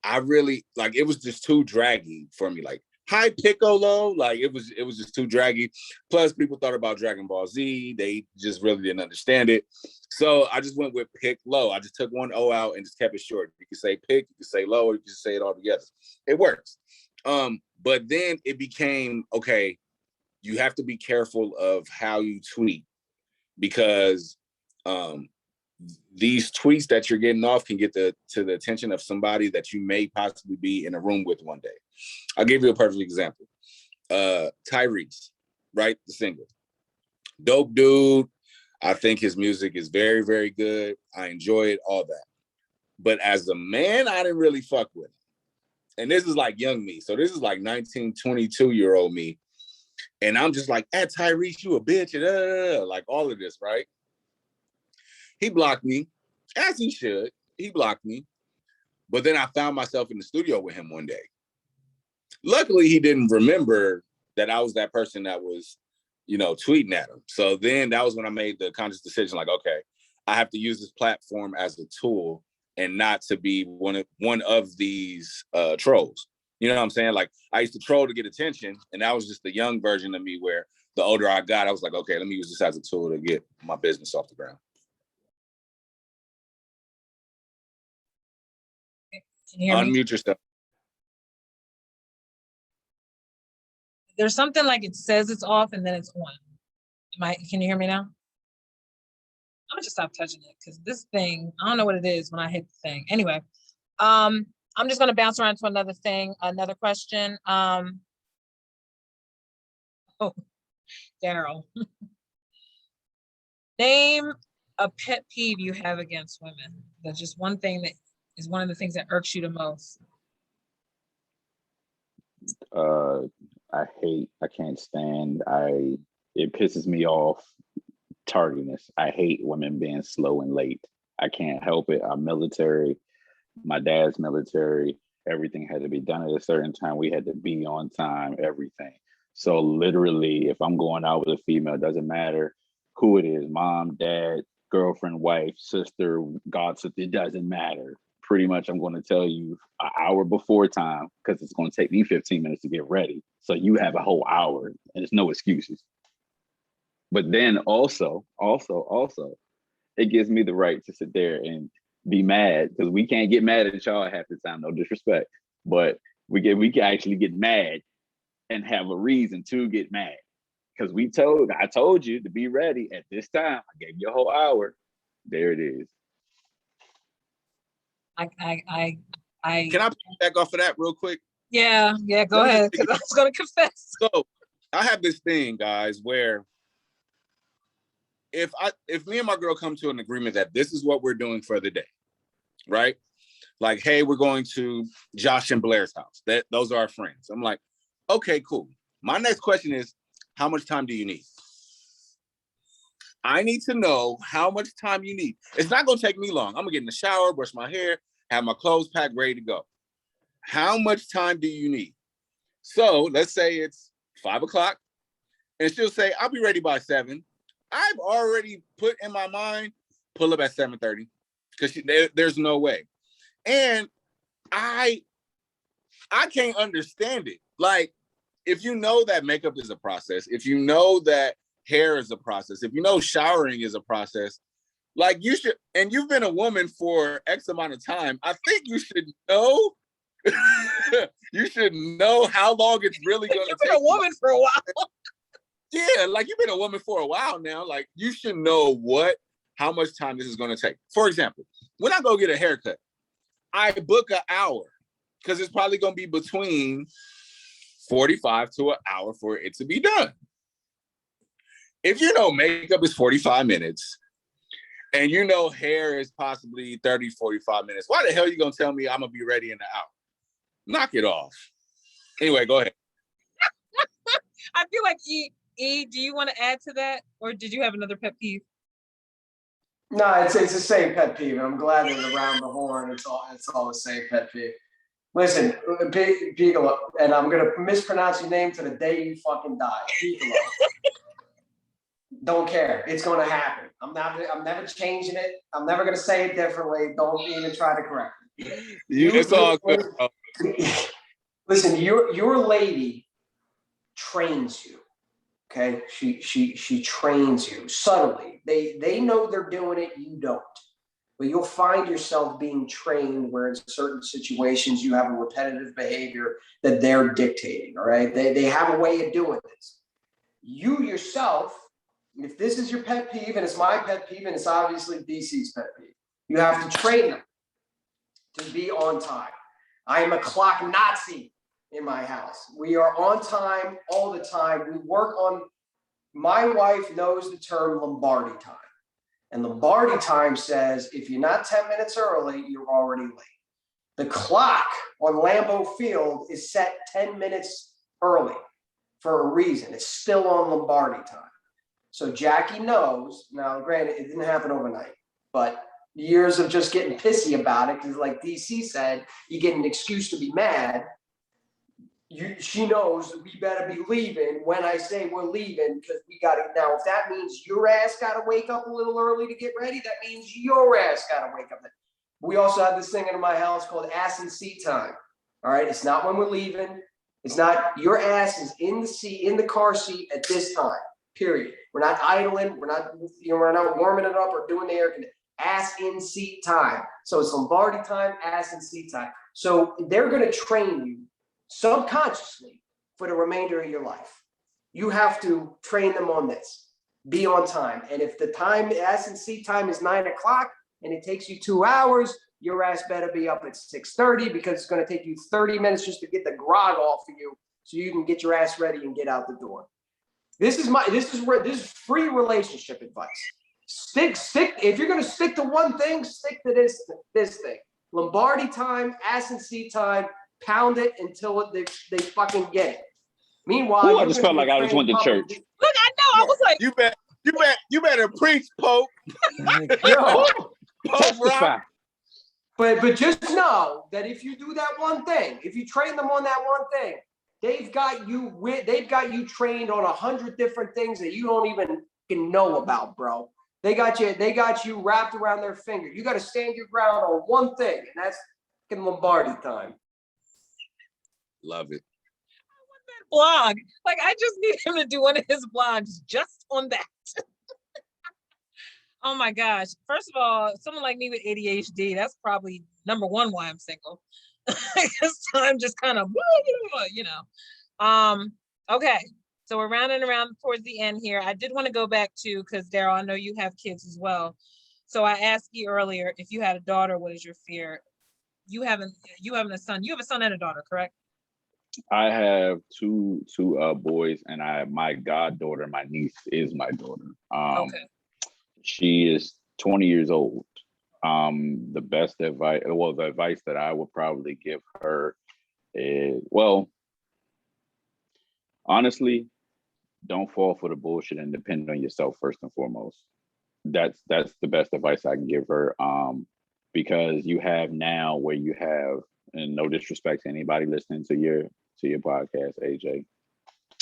I really like it was just too draggy for me. Like, hi Piccolo, like it was just too draggy. Plus, people thought about Dragon Ball Z; they just really didn't understand it. So I just went with Piccolo. I just took one O out and just kept it short. You can say pick, you can say low, or you can say it all together. It works. But then it became okay. You have to be careful of how you tweet, because these tweets that you're getting off can get to the attention of somebody that you may possibly be in a room with one day. I'll give you a perfect example. Tyrese, right? The singer. Dope dude. I think his music is very, very good. I enjoy it, all that. But as a man, I didn't really fuck with him. And this is like young me. So this is like 19, 22-year-old me. And I'm just like, at Tyrese, you a bitch, like all of this, right? He blocked me, as he should. He blocked me. But then I found myself in the studio with him one day. Luckily, he didn't remember that I was that person that was, tweeting at him. So then that was when I made the conscious decision, like, okay, I have to use this platform as a tool and not to be one of these trolls. You know what I'm saying? Like, I used to troll to get attention, and that was just the young version of me, where the older I got, I was like, okay, let me use this as a tool to get my business off the ground. Can you hear me? Unmute yourself. There's something like it says it's off and then it's on. Can you hear me now? I'm gonna just stop touching it because this thing, I don't know what it is when I hit the thing. Anyway, I'm just gonna bounce around to another thing, another question. Oh, Daryl. Name a pet peeve you have against women. That's just one thing that is one of the things that irks you the most. I can't stand, it pisses me off, tardiness. I hate women being slow and late. I can't help it. I'm military. My dad's military. Everything had to be done at a certain time. We had to be on time, everything. So literally, if I'm going out with a female, it doesn't matter who it is, mom, dad, girlfriend, wife, sister, godsister, it doesn't matter. Pretty much I'm going to tell you an hour before time, because it's going to take me 15 minutes to get ready. So you have a whole hour and there's no excuses. But then also, it gives me the right to sit there and be mad, because we can't get mad at y'all half the time, no disrespect. But we can actually get mad and have a reason to get mad. Because I told you to be ready at this time. I gave you a whole hour. There it is. Can I back off of that real quick? Yeah, go ahead, because I was gonna confess. So I have this thing, guys, where if me and my girl come to an agreement that this is what we're doing for the day, right? Like, hey, we're going to Josh and Blair's house. Those are our friends. I'm like, okay, cool. My next question is, how much time do you need? I need to know how much time you need. It's not going to take me long. I'm going to get in the shower, brush my hair, have my clothes packed, ready to go. How much time do you need? So let's say it's 5 o'clock, and she'll say, I'll be ready by 7. I've already put in my mind, pull up at 7:30, because there's no way. And I can't understand it. Like, if you know that makeup is a process, if you know that hair is a process, if you know showering is a process, like, you should, and you've been a woman for X amount of time, I think you should know. You should know how long it's really going to take. You've been a woman for a while. Yeah, like, you've been a woman for a while now. Like, you should know how much time this is going to take. For example, when I go get a haircut, I book an hour, because it's probably going to be between 45 to an hour for it to be done. If you know makeup is 45 minutes and you know hair is possibly 30, 45 minutes, why the hell are you going to tell me I'm going to be ready in an hour? Knock it off. Anyway, go ahead. I feel like E, do you want to add to that? Or did you have another pet peeve? No, it's the same pet peeve, and I'm glad that around the horn, it's all the same pet peeve. Listen, Piccolo, and I'm gonna mispronounce your name to the day you fucking die. Piccolo. Don't care. It's gonna happen. I'm never changing it. I'm never gonna say it differently. Don't even try to correct me. It's all good, bro. Listen, your lady trains you. Okay, she trains you subtly. They know they're doing it, you don't. But you'll find yourself being trained where in certain situations you have a repetitive behavior that they're dictating. All right, they have a way of doing this. You yourself, if this is your pet peeve, and it's my pet peeve, and it's obviously DC's pet peeve, you have to train them to be on time. I am a clock Nazi in my house. We are on time all the time. We work on, my wife knows the term Lombardi time. And Lombardi time says, if you're not 10 minutes early, you're already late. The clock on Lambeau Field is set 10 minutes early for a reason. It's still on Lombardi time. So Jackie knows, now granted, it didn't happen overnight, but years of just getting pissy about it, because like DC said, you get an excuse to be mad. she knows we better be leaving when I say we're leaving, because we got to. Now, if that means your ass got to wake up a little early to get ready, that means your ass got to wake up. We also have this thing in my house called ass and seat time. All right. It's not when we're leaving. It's not, your ass is in the seat, in the car seat at this time, period. We're not idling. We're not warming it up or doing the air conditioning. Ass in seat time. So it's Lombardi time, ass in seat time. So they're going to train you subconsciously for the remainder of your life. You have to train them on this. Be on time. And if the time, ass and seat time is 9 o'clock and it takes you 2 hours, your ass better be up at 6:30, because it's going to take you 30 minutes just to get the grog off of you so you can get your ass ready and get out the door. This is free relationship advice. Stick. If you're going to stick to one thing, stick to this thing. Lombardi time, ass and seat time. Pound it until they fucking get it. Meanwhile, I just felt like I just went to church. Look, I know. I was like, you better preach, Pope. Yo, Pope Rock. but just know that if you do that one thing, if you train them on that one thing, they've got you trained on 100 different things that you don't even know about, bro. They got you wrapped around their finger. You got to stand your ground on one thing, and that's fucking Lombardi time. Love it. blog. Like, I just need him to do one of his blogs just on that. Oh my gosh. First of all, someone like me with ADHD, that's probably number one why I'm single. Because I'm just kind of, you know. Okay. So we're rounding around towards the end here. I did want to go back to, because Daryl, I know you have kids as well. So I asked you earlier, if you had a daughter, what is your fear? You having a son. You have a son and a daughter, correct? I have two boys, and my goddaughter, my niece, is my daughter. Okay. She is 20 years old. The best advice, the advice that I would probably give her is, well, honestly, don't fall for the bullshit and depend on yourself first and foremost. That's the best advice I can give her. Because you have now where you have, and no disrespect to anybody listening to your podcast, AJ,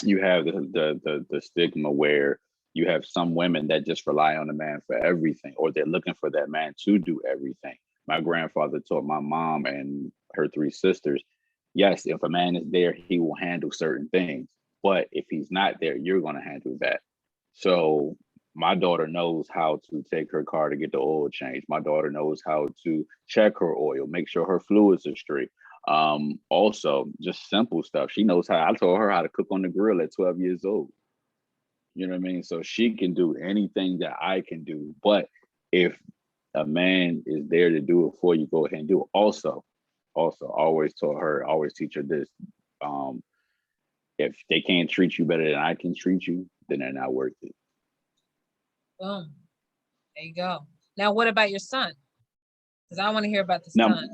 you have the stigma where you have some women that just rely on a man for everything, or they're looking for that man to do everything. My grandfather taught my mom and her three sisters, yes, if a man is there, he will handle certain things. But if he's not there, you're going to handle that. So my daughter knows how to take her car to get the oil change. My daughter knows how to check her oil, make sure her fluids are straight. Also, just simple stuff. She knows how. I told her how to cook on the grill at 12 years old. You know what I mean? So she can do anything that I can do. But if a man is there to do it for you, go ahead and do it. Also, always teach her this. If they can't treat you better than I can treat you, then they're not worth it. Boom. There you go. Now, what about your son? Because I want to hear about the son.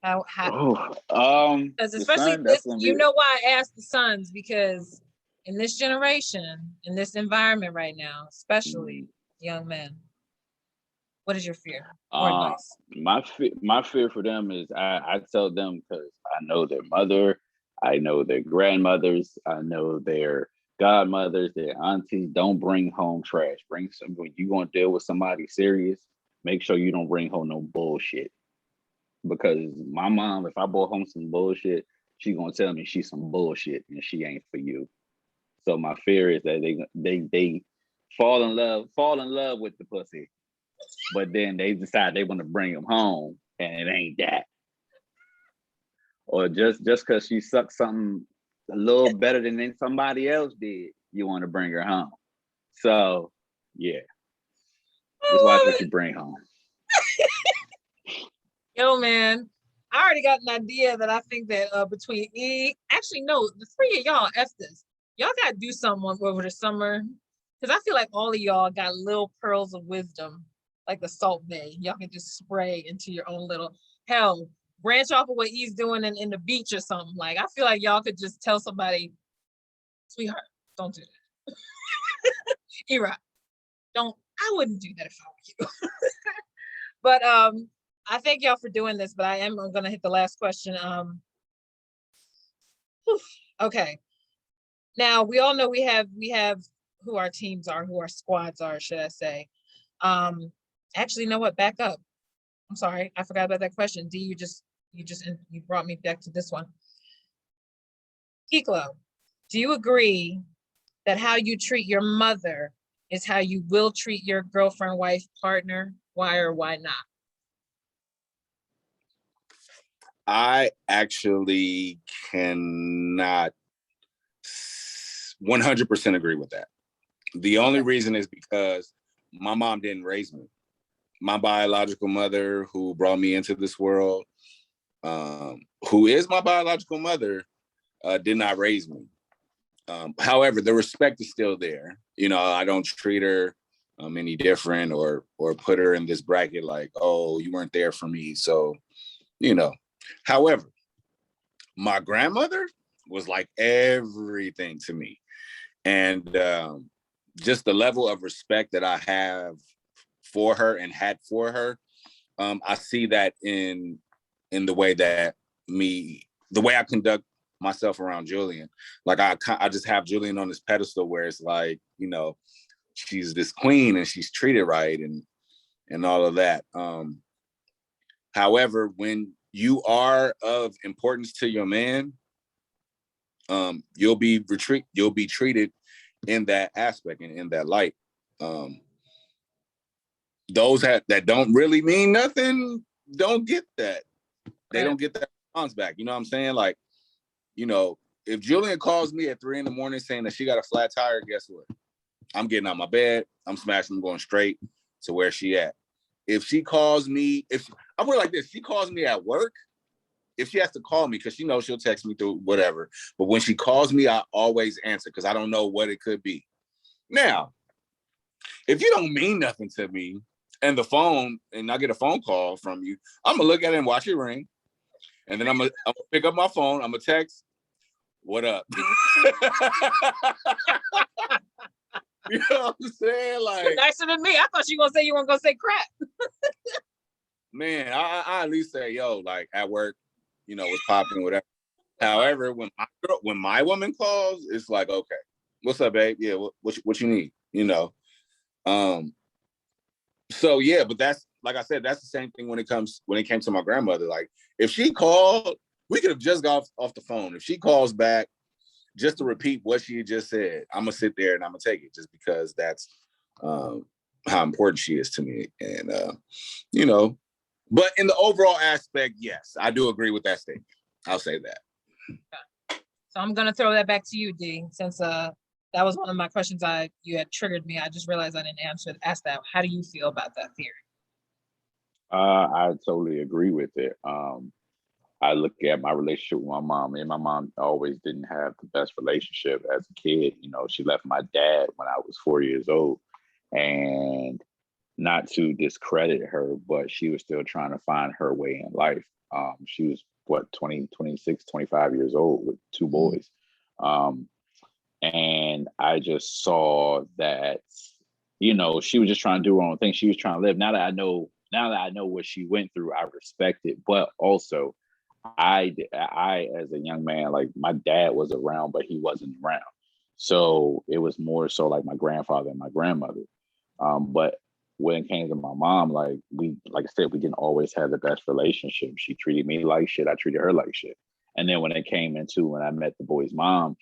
Because especially this, you know why I asked the sons, because in this generation, in this environment right now, especially young men, what is your fear or advice? My fear for them is I tell them, because I know their mother, I know their grandmothers, I know their godmothers, their aunties. Don't bring home trash. Bring some. When you gonna deal with somebody serious, make sure you don't bring home no bullshit. Because my mom, if I brought home some bullshit, she gonna tell me she's some bullshit and she ain't for you. So my fear is that they fall in love with the pussy, but then they decide they want to bring them home and it ain't that. Or just because she sucked something a little better than somebody else did, you want to bring her home. So yeah, just watch what you bring home. Yo, man, I already got an idea that I think that between actually no, the three of y'all, F this. Y'all gotta do something over the summer. Because I feel like all of y'all got little pearls of wisdom, like the Salt Bay. Y'all can just spray into your own little, hell, branch off of what he's doing in the beach or something. Like, I feel like y'all could just tell somebody, sweetheart, don't do that. E-Rock, I wouldn't do that if I were you. But I thank y'all for doing this, but I'm gonna hit the last question. Okay. Now we all know we have who our teams are, who our squads are, should I say. Actually, you know what? Back up. I'm sorry, I forgot about that question. D, you brought me back to this one. Kiklo, do you agree that how you treat your mother is how you will treat your girlfriend, wife, partner? Why or why not? I actually cannot 100% agree with that. The only reason is because my mom didn't raise me. My biological mother, who brought me into this world, who is my biological mother, did not raise me. However, the respect is still there. You know, I don't treat her any different or put her in this bracket like, oh, you weren't there for me. So, you know, however, my grandmother was like everything to me. And just the level of respect that I have for her and had for her, I see that in the way that the way I conduct myself around Julian. Like I just have Julian on this pedestal where it's like, you know, she's this queen and she's treated right and all of that. However, when you are of importance to your man, you'll be treated in that aspect and in that light. Those that don't really mean nothing don't get that. They don't get that response back. You know what I'm saying? Like, you know, if Julian calls me at 3 a.m. saying that she got a flat tire, guess what? I'm getting out my bed. I'm smashing. I'm going straight to where she at. If she calls me, I put it like this, she calls me at work. If she has to call me, because she knows she'll text me through whatever. But when she calls me, I always answer because I don't know what it could be. Now, if you don't mean nothing to me and I get a phone call from you, I'm gonna look at it and watch it ring. And then I'm gonna pick up my phone, I'm gonna text, what up? You know what I'm saying? Like, nicer than me. I thought you were gonna say you weren't gonna say crap. Man, I at least say, yo, like at work, you know, what's popping, whatever. However, when my woman calls, it's like, okay, what's up, babe? Yeah, what you need? You know. So yeah, but that's like I said, that's the same thing when it came to my grandmother. Like, if she called, we could have just got off the phone. If she calls back just to repeat what she just said, I'm gonna sit there and I'm gonna take it just because that's how important she is to me. And you know, but in the overall aspect, yes, I do agree with that statement. I'll say that. So I'm gonna throw that back to you, D, since that was one of my questions you had triggered me. I just realized I didn't ask that. How do you feel about that theory? I totally agree with it. I look at my relationship with my mom, and my mom always didn't have the best relationship as a kid. You know, she left my dad when I was 4 years old, and not to discredit her, but she was still trying to find her way in life. She was 20, 26, 25 years old with 2 boys. And I just saw that, you know, she was just trying to do her own thing. She was trying to live. Now that I know what she went through, I respect it. But also, I as a young man, like, my dad was around, but he wasn't around. So it was more so like my grandfather and my grandmother. But when it came to my mom, like I said, we didn't always have the best relationship. She treated me like shit. I treated her like shit. And then when I met the boy's mom,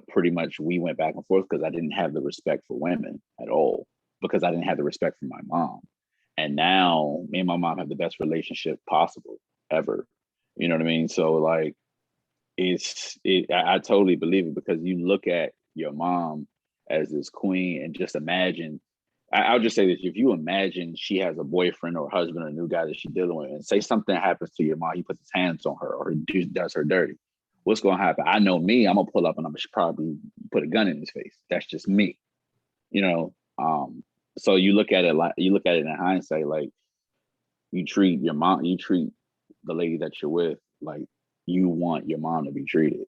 pretty much we went back and forth because I didn't have the respect for women at all, because I didn't have the respect for my mom. And now me and my mom have the best relationship possible ever. You know what I mean? So like, I totally believe it, because you look at your mom as this queen and just imagine, I'll just say this: if you imagine she has a boyfriend or husband or a new guy that she's dealing with, and say something happens to your mom, he puts his hands on her or he does her dirty, what's going to happen? I know me, I'm going to pull up and I'm going to probably put a gun in his face. That's just me, you know? So you look at it in hindsight, like, you treat the lady that you're with like you want your mom to be treated.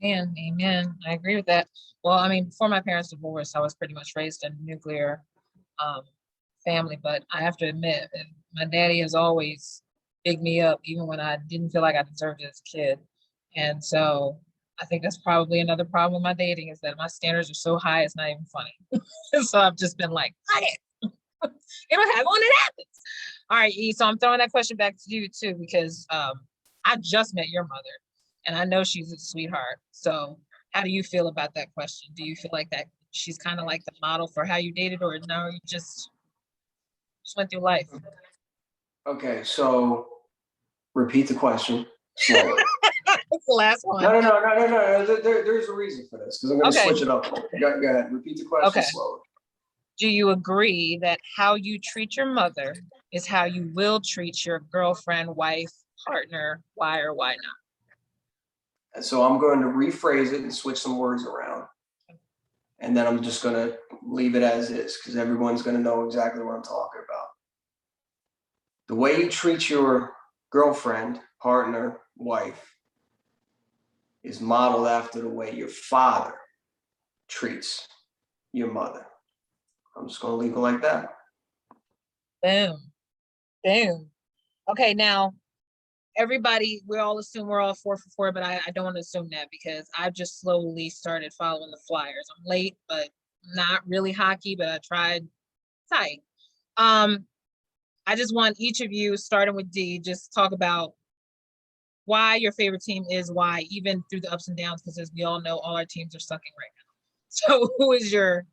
Amen. I agree with that. Well, I mean, before my parents divorced, I was pretty much raised in a nuclear family, but I have to admit, my daddy has always bigged me up, even when I didn't feel like I deserved it as a kid. And so I think that's probably another problem with my dating is that my standards are so high, it's not even funny. So I've just been like, fuck it. It'll happen when it happens. All right, E. So I'm throwing that question back to you too, because I just met your mother and I know she's a sweetheart. So how do you feel about that question? Do you feel like that she's kind of like the model for how you dated, or no, you just went through life? Okay, so repeat the question slowly. That's the last one. No. There's a reason for this because I'm going to switch it up. Go ahead. Repeat the question slowly. Do you agree that how you treat your mother is how you will treat your girlfriend, wife, partner? Why or why not? And so I'm going to rephrase it and switch some words around. And then I'm just going to leave it as is because everyone's going to know exactly what I'm talking about. The way you treat your girlfriend, partner, wife is modeled after the way your father treats your mother. I'm just going to leave it like that. Boom. Boom. Okay, now everybody, we all assume we're all 4 for 4, but I don't want to assume that because I've just slowly started following the Flyers. I'm late, but not really hockey, but I tried tight. I just want each of you, starting with D, just talk about why your favorite team is why, even through the ups and downs, because as we all know, all our teams are sucking right now. So who is your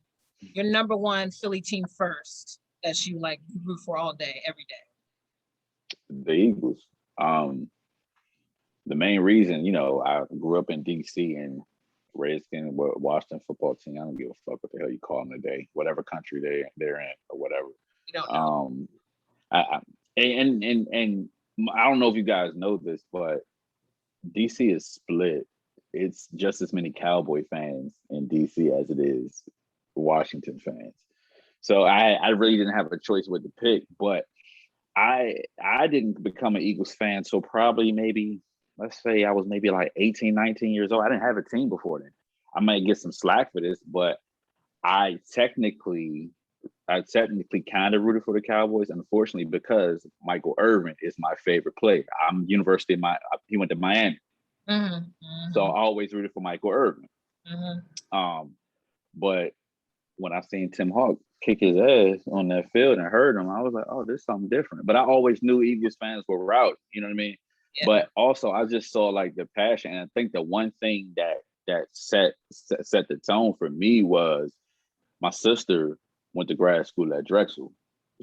number one Philly team first that you like root for all day, every day? The Eagles. The main reason, I grew up in DC and Redskins, Washington football team. I don't give a fuck what the hell you call them today, whatever country they're in or whatever. You don't know. And I don't know if you guys know this, but DC is split. It's just as many Cowboy fans in DC as it is Washington fans. So I really didn't have a choice what to pick, but I didn't become an Eagles fan. So probably maybe, let's say I was maybe like 18, 19 years old. I didn't have a team before then. I might get some slack for this, but I technically kind of rooted for the Cowboys, unfortunately, because Michael Irvin is my favorite player. He went to Miami. Mm-hmm. So I always rooted for Michael Irvin. Mm-hmm. But when I seen Tim Hawk kick his ass on that field and heard him, I was like, oh, this is something different. But I always knew Eagles fans were rowdy, you know what I mean? Yeah. But also I just saw like the passion. And I think the one thing that set the tone for me was my sister went to grad school at Drexel.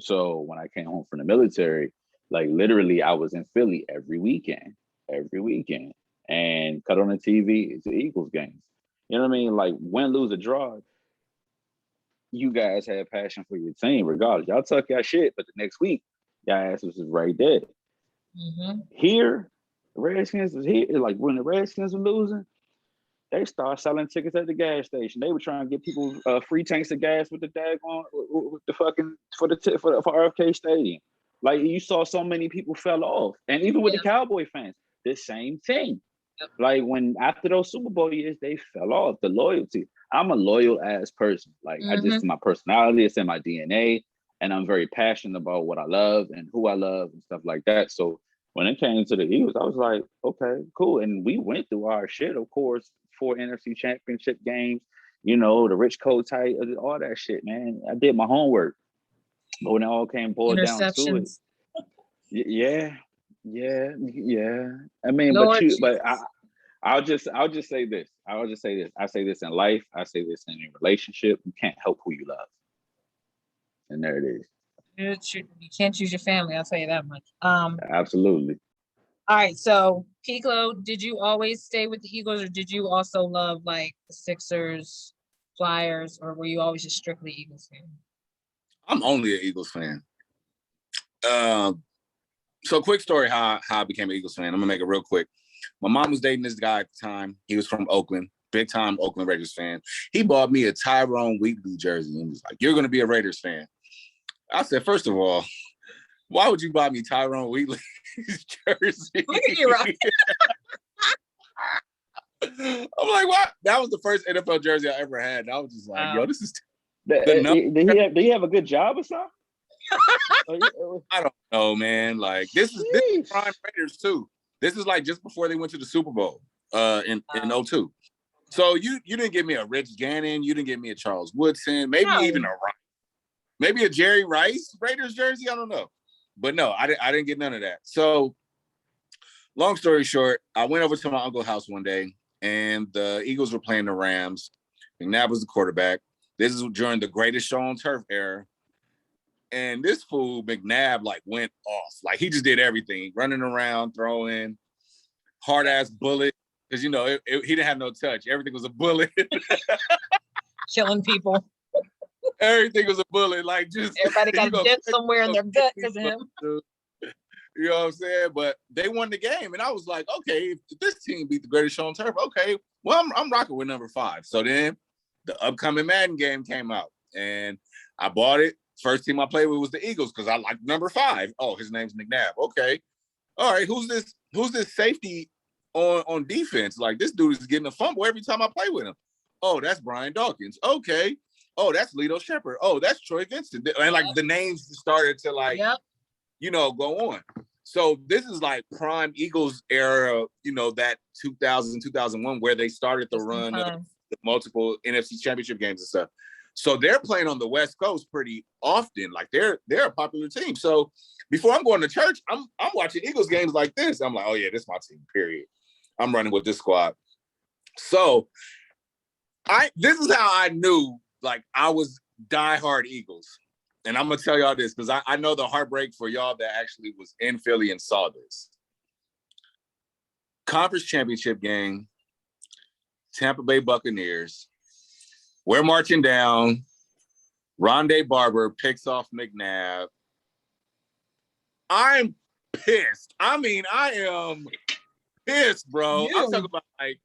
So when I came home from the military, like literally I was in Philly every weekend and cut on the TV, it's the Eagles games. You know what I mean? Like win, lose, or draw, you guys have passion for your team regardless. Y'all tuck your shit, but the next week, y'all asses is right there. Mm-hmm. Here, the Redskins was here. Like when the Redskins were losing, they started selling tickets at the gas station. They were trying to get people free tanks of gas with the daggone with the fucking for RFK Stadium. Like you saw so many people fell off, and even with the Cowboy fans, the same thing. Yep. Like when after those Super Bowl years, they fell off. The loyalty. I'm a loyal ass person. Like I just my personality, it's in my DNA, and I'm very passionate about what I love and who I love and stuff like that. So when it came to the Eagles, I was like, okay, cool. And we went through our shit, of course, 4 NFC championship games, the rich coat tight, all that shit, man. I did my homework. But when it all came boiled down to it, yeah. I mean, I'll just say this. I say this in life. I say this in a relationship. You can't help who you love. And there it is. You can't choose your family. I'll tell you that much. Absolutely. All right. So Piccolo, did you always stay with the Eagles, or did you also love like the Sixers, Flyers, or were you always just strictly Eagles fan? I'm only an Eagles fan. So quick story how I became an Eagles fan. I'm gonna make it real quick. My mom was dating this guy at the time. He was from Oakland, big time Oakland Raiders fan. He bought me a Tyrone Wheatley jersey and was like, "You're gonna be a Raiders fan." I said, first of all, why would you buy me Tyrone Wheatley's jersey? Look at you, Rock. I'm like, what? That was the first NFL jersey I ever had. And I was just like, yo, this is did he have a good job or something? I don't know, man. Like this is Prime Raiders too. This is like just before they went to the Super Bowl. in '02. So you didn't give me a Rich Gannon, you didn't give me a Charles Woodson, maybe even a Rice, maybe a Jerry Rice Raiders jersey. I don't know, but no, I didn't get none of that. So long story short, I went over to my uncle's house one day, and the Eagles were playing the Rams. McNabb was the quarterback. This is during the greatest show on turf era. And this fool, McNabb, like went off. Like he just did everything, running around, throwing, hard-ass bullet. Because, you know, he didn't have no touch. Everything was a bullet. Killing people. Everything was a bullet. Like just everybody got a dent somewhere in their gut because of him. You know what I'm saying? But they won the game. And I was like, okay, if this team beat the greatest show on turf, okay, well, I'm rocking with number 5. So then the upcoming Madden game came out. And I bought it. First team I played with was the Eagles because I liked number 5. Oh, his name's McNabb. Okay. All right, who's this safety on defense? Like this dude is getting a fumble every time I play with him. Oh, that's Brian Dawkins. Okay. Oh, that's Lito Shepherd. Oh, that's Troy Vincent. And like the names started to like, you know, go on. So this is like prime Eagles era, you know, that 2000, 2001, where they started the run of the multiple NFC championship games and stuff. So they're playing on the West Coast pretty often. Like they're a popular team. So before I'm going to church, I'm watching Eagles games like this. I'm like, oh yeah, this is my team, period. I'm running with this squad. So this is how I knew like I was diehard Eagles. And I'm gonna tell y'all this because I know the heartbreak for y'all that actually was in Philly and saw this. Conference championship game, Tampa Bay Buccaneers. We're marching down. Rondé Barber picks off McNabb. I'm pissed. I mean, I am pissed, bro. I'm talking about like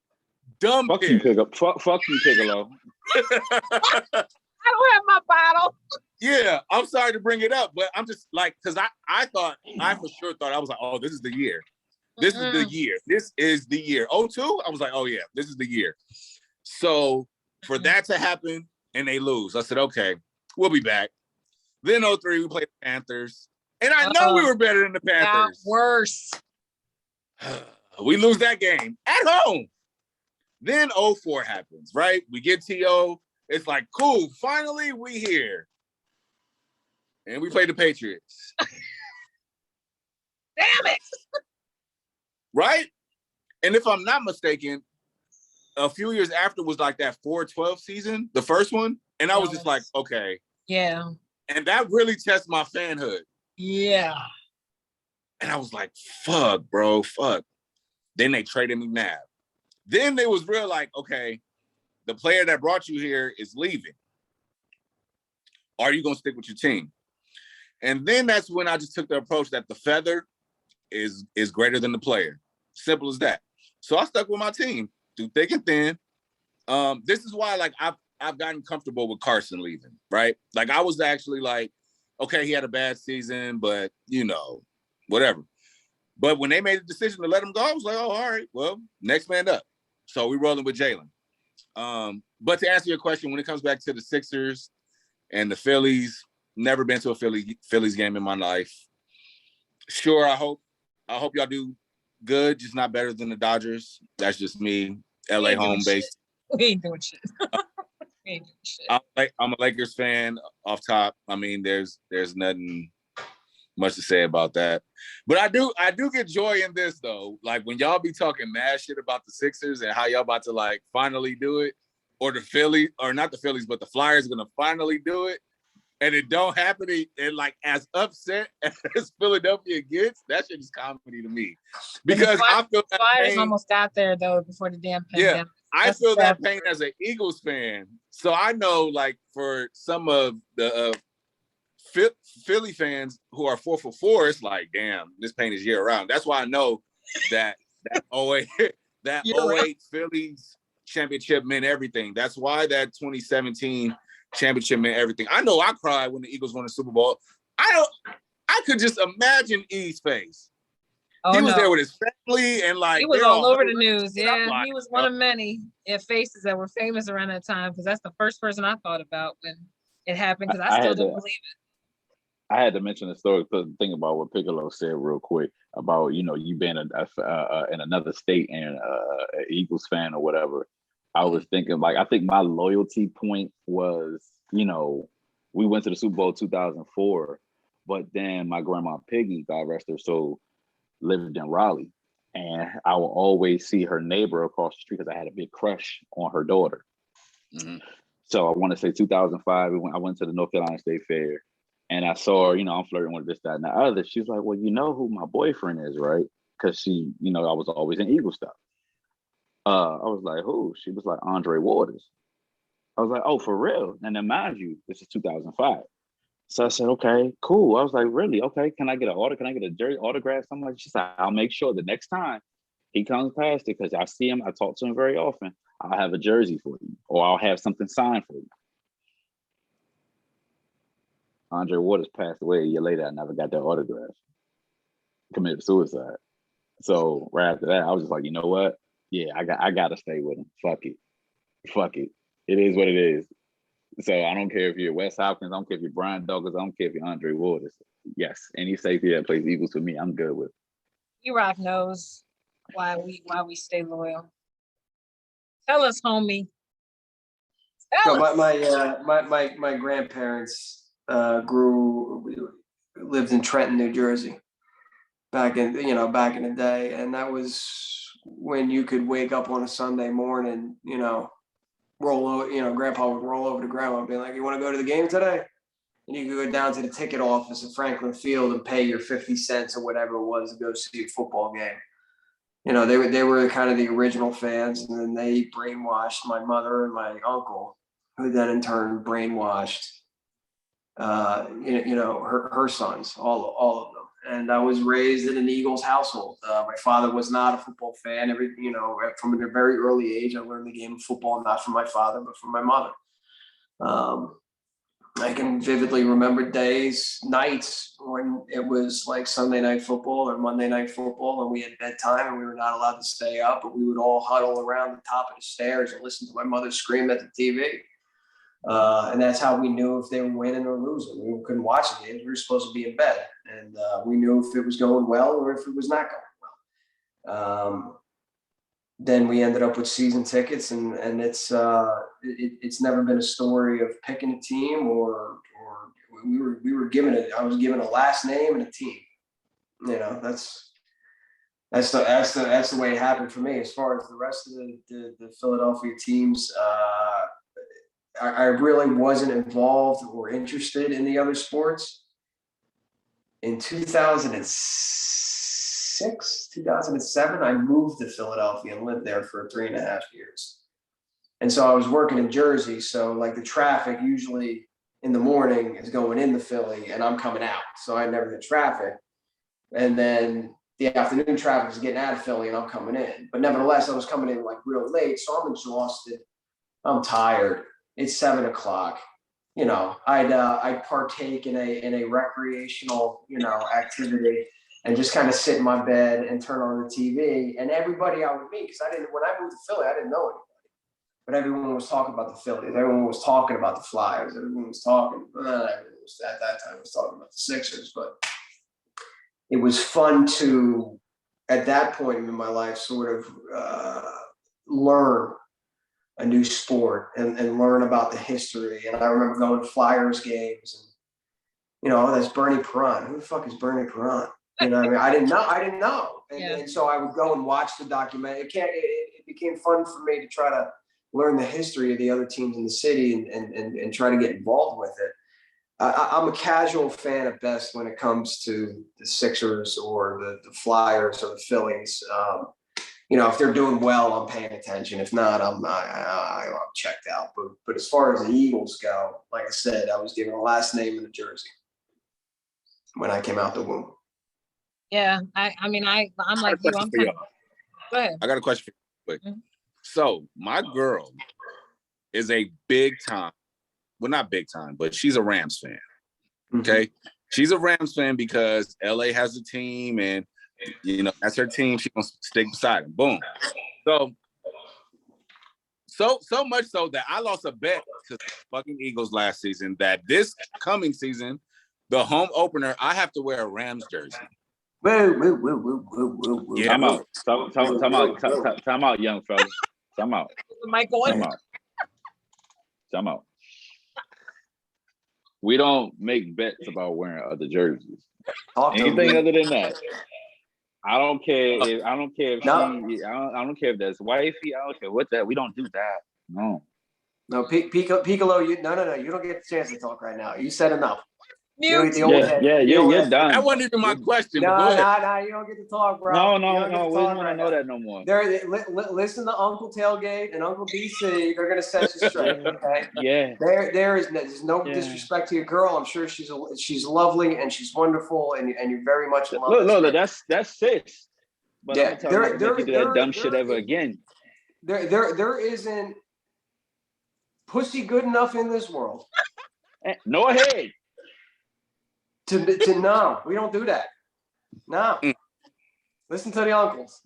dumb fuck pissed. Fuck you, Piccolo. I don't have my bottle. Yeah, I'm sorry to bring it up, but I'm just like, because I for sure thought, I was like, oh, this is the year. This is the year. This is the year. '02, I was like, oh yeah, this is the year. So for that to happen and they lose, I said, okay, we'll be back. Then '03, we played the Panthers. And I know we were better than the Panthers. Got worse. We lose that game at home. Then '04 happens, right? We get TO. It's like, cool, finally we here. And we play the Patriots. Damn it. Right? And if I'm not mistaken, a few years after was like that 4-12 season, the first one. And I was just like, okay. Yeah. And that really tests my fanhood. Yeah. And I was like, fuck, bro, fuck. Then they traded McNabb. Then it was real like, okay, the player that brought you here is leaving. Are you going to stick with your team? And then that's when I just took the approach that the feather is greater than the player. Simple as that. So I stuck with my team through thick and thin. This is why, like, I've gotten comfortable with Carson leaving, right? Like, I was actually like, okay, he had a bad season, but, you know, whatever. But when they made the decision to let him go, I was like, oh, all right, well, next man up. So we rolling with Jalen. But to answer your question, when it comes back to the Sixers and the Phillies, never been to a Phillies game in my life. Sure, I hope y'all do good, just not better than the Dodgers. That's just me, LA home base. We ain't doing shit. We ain't doing shit. I'm a Lakers fan off top. I mean, there's nothing much to say about that. But I do get joy in this though. Like when y'all be talking mad shit about the Sixers and how y'all about to like finally do it, or the Phillies, or not the Phillies, but the Flyers are gonna finally do it. And it don't happen, and like as upset as Philadelphia gets, that shit is comedy to me. Because I feel that Flyers pain, almost got there though before the damn pandemic. Yeah, I feel that pain as an Eagles fan. So I know, like, for some of the Philly fans who are 4 for 4, it's like, damn, this pain is year round. That's why I know that 08 Phillies championship meant everything. That's why that 2017 championship meant everything. I know I cried when the Eagles won the Super Bowl. I could just imagine E's face. He was there with his family and like he was all over the news. Yeah, like, he was one of many faces that were famous around that time because that's the first person I thought about when it happened because I still don't believe it. I had to mention the story because think about what Piccolo said real quick about you being in another state and an Eagles fan or whatever. I was thinking like I think my loyalty point was we went to the Super Bowl 2004, but then my grandma Piggy, God rest her soul, lived in Raleigh, and I would always see her neighbor across the street because I had a big crush on her daughter. Mm-hmm. So I want to say 2005. I went to the North Carolina State Fair, and I saw her. I'm flirting with this, that, and the other. She's like, "Well, you know who my boyfriend is, right?" Because she, I was always in Eagle stuff. I was like, "Who?" She was like, "Andre Waters." I was like, "Oh, for real?" And then mind you, this is 2005. So I said, "Okay, cool." I was like, "Really? Okay. Can I get an order? Can I get a jersey autograph?" Something like that. She said, "I'll make sure the next time he comes past it because I see him. I talk to him very often. I'll have a jersey for you, or I'll have something signed for you." Andre Waters passed away a year later. I never got that autograph. Committed suicide. So right after that, I was just like, you know what? Yeah, I gotta stay with him. Fuck it. Fuck it. It is what it is. So I don't care if you're Wes Hopkins, I don't care if you're Brian Douglas, I don't care if you're Andre Waters. Yes, any safety that plays Eagles for me, I'm good with. E-Rock knows why we stay loyal. Tell us, homie. Tell No, us. my grandparents lived in Trenton, New Jersey, back in the day, and that was when you could wake up on a Sunday morning, roll over, Grandpa would roll over to Grandma and be like, "You want to go to the game today?" And you could go down to the ticket office at Franklin Field and pay your 50 cents or whatever it was to go see a football game. They were kind of the original fans, and then they brainwashed my mother and my uncle, who then in turn brainwashed, her sons, all of them. And I was raised in an Eagles household. My father was not a football fan. From a very early age, I learned the game of football not from my father, but from my mother. I can vividly remember days, nights when it was like Sunday night football or Monday night football, and we had bedtime and we were not allowed to stay up, but we would all huddle around the top of the stairs and listen to my mother scream at the TV. And that's how we knew if they were winning or losing. We couldn't watch the games. We were supposed to be in bed, and we knew if it was going well or if it was not going well. Then we ended up with season tickets, and it's never been a story of picking a team or we were given it. I was given a last name and a team. That's the way it happened for me. As far as the rest of the Philadelphia teams, I really wasn't involved or interested in the other sports. In 2006, 2007, I moved to Philadelphia and lived there for 3.5 years. And so I was working in Jersey. So like the traffic usually in the morning is going into Philly and I'm coming out. So I never hit traffic. And then the afternoon traffic is getting out of Philly and I'm coming in. But nevertheless, I was coming in like real late. So I'm exhausted. I'm tired. It's 7:00. I'd partake in a recreational, activity and just kind of sit in my bed and turn on the TV. And everybody out with me, because when I moved to Philly, I didn't know anybody. But everyone was talking about the Phillies. Everyone was talking about the Flyers. Everyone was talking, at that time, was talking about the Sixers. But it was fun to, at that point in my life, sort of learn a new sport and learn about the history. And I remember going to Flyers games and, that's Bernie Perron. Who the fuck is Bernie Perron? I mean, I didn't know. And so I would go and watch the documentary. It became fun for me to try to learn the history of the other teams in the city and try to get involved with it. I'm a casual fan at best when it comes to the Sixers or the Flyers or the Phillies. If they're doing well, I'm paying attention. If not, I'm checked out. But as far as the Eagles go, like I said, I was given a last name and a jersey when I came out the womb. Yeah, I'm like you. I'm kind of. Go ahead. I got a question for you. Quick. Mm-hmm. So my girl is a big time, well, not big time, but she's a Rams fan. Okay, she's a Rams fan because LA has a team and. That's her team. She's gonna stick beside him. Boom. So much so that I lost a bet to the fucking Eagles last season that this coming season the home opener, I have to wear a Rams jersey. Woo, woo, woo, woo, woo, woo, woo. Yeah. Time out. Time out, young fella. Time out. Mike on. Time out. We don't make bets about wearing other jerseys. Anything other than that. I don't care if I don't care if that's wifey. I don't care what that. We don't do that. No, Piccolo. You no. You don't get the chance to talk right now. You said enough. Mute. You're done. That wasn't even my question. No, go ahead. no, you don't get to talk, bro. No. We don't want to know that no more. Listen to Uncle Tailgate and Uncle BC. They're gonna set you straight. Okay. Yeah. There's no disrespect to your girl. I'm sure she's lovely and she's wonderful and you're very much in love. Look, that's sis. But I'm telling you, do that dumb shit ever again. There isn't pussy good enough in this world. No ahead. To no, we don't do that. No. Listen to the uncles.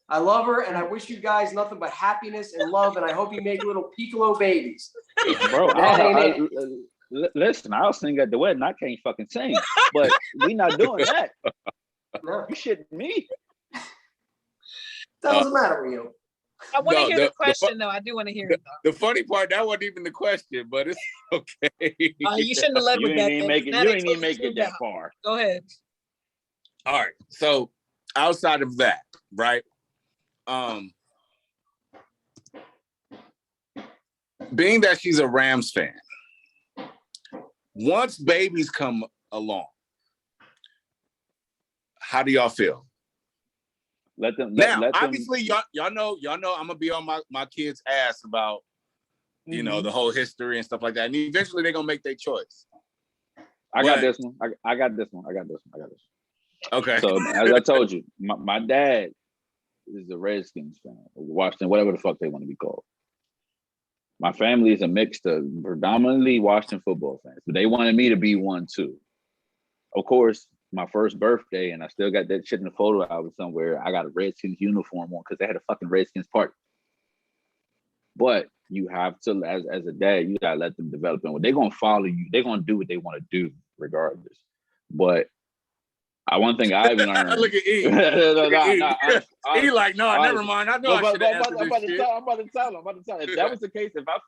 I love her and I wish you guys nothing but happiness and love and I hope you make little Piccolo babies. Bro, listen, I'll sing at the wedding. I can't fucking sing, but we not doing that. No. You shitting me? That doesn't matter with you. I want to hear the question, though. I do want to hear it, though. The funny part, that wasn't even the question, but it's okay. You shouldn't have led with that. You ain't even make it that far. Go ahead. All right. So outside of that, right? Being that she's a Rams fan, once babies come along, how do y'all feel? Let them. Obviously, y'all know I'm gonna be on my kids' ass about the whole history and stuff like that, and eventually they're gonna make their choice. I got this one. I got this one. Okay. So as I told you, my dad is a Redskins fan, Washington, whatever the fuck they want to be called. My family is a mix of predominantly Washington football fans, but they wanted me to be one too. Of course, my first birthday, and I still got that shit in the photo album somewhere. I got a Redskins uniform on because they had a fucking Redskins party. But you have to, as a dad, you gotta let them develop. And they're gonna follow you. They're gonna do what they want to do, regardless. But one thing I've learned. Look at E. He like, no, never mind. I know I should have answered this shit. I'm about to tell him. If that was the case, if I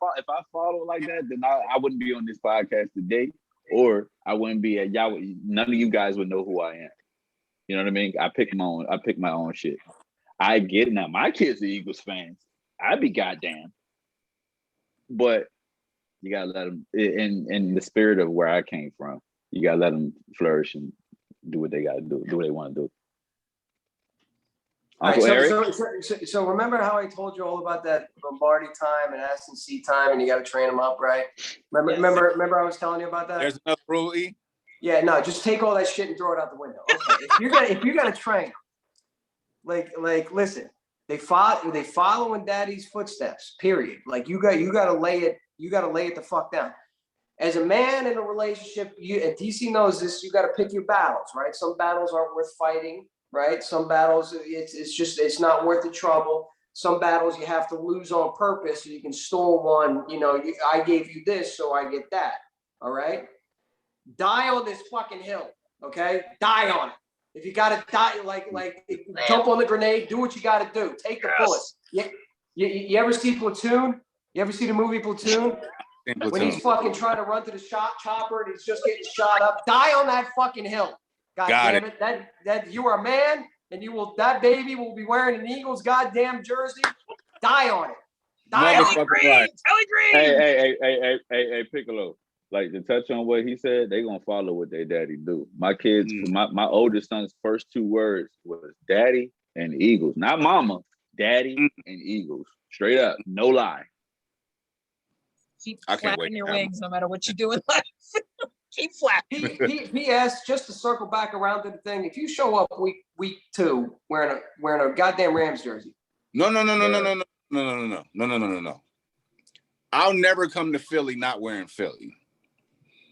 follow like that, then I wouldn't be on this podcast today. Or I wouldn't be at y'all. None of you guys would know who I am. You know what I mean? I pick my own shit. I get it now. My kids are Eagles fans. I'd be goddamn. But you gotta let them in the spirit of where I came from. You gotta let them flourish and do what they gotta do what they want to do. Uncle Eric? So remember how I told you all about that Lombardi time and S&C time, and you got to train them up, right? Remember I was telling you about that? There's another rule, E? Yeah, no, just take all that shit and throw it out the window. Okay, if you're gonna train, like listen, they follow in daddy's footsteps. Period. Like you gotta lay it the fuck down. As a man in a relationship, and DC knows this, you got to pick your battles, right? Some battles aren't worth fighting. Right? Some battles, it's not worth the trouble. Some battles you have to lose on purpose so you can store one. I gave you this, so I get that. All right? Die on this fucking hill, okay? Die on it. If you gotta die, like jump on the grenade, do what you gotta do. Take the bullets. You ever see Platoon? You ever see the movie Platoon? When he's fucking trying to run to the chopper and he's just getting shot up, die on that fucking hill. God damn it. That you are a man and that baby will be wearing an Eagles goddamn jersey. Die on it. Die on it. Hey, Piccolo. Like to touch on what he said, they gonna follow what their daddy do. My kids, my oldest son's first two words was daddy and Eagles. Not mama, daddy and Eagles. Straight up, no lie. Keep flapping your wings no matter what you do in life. Keep flapping. P.S. Just to circle back around to the thing, if you show up week 2 wearing a goddamn Rams jersey. No. I'll never come to Philly not wearing Philly.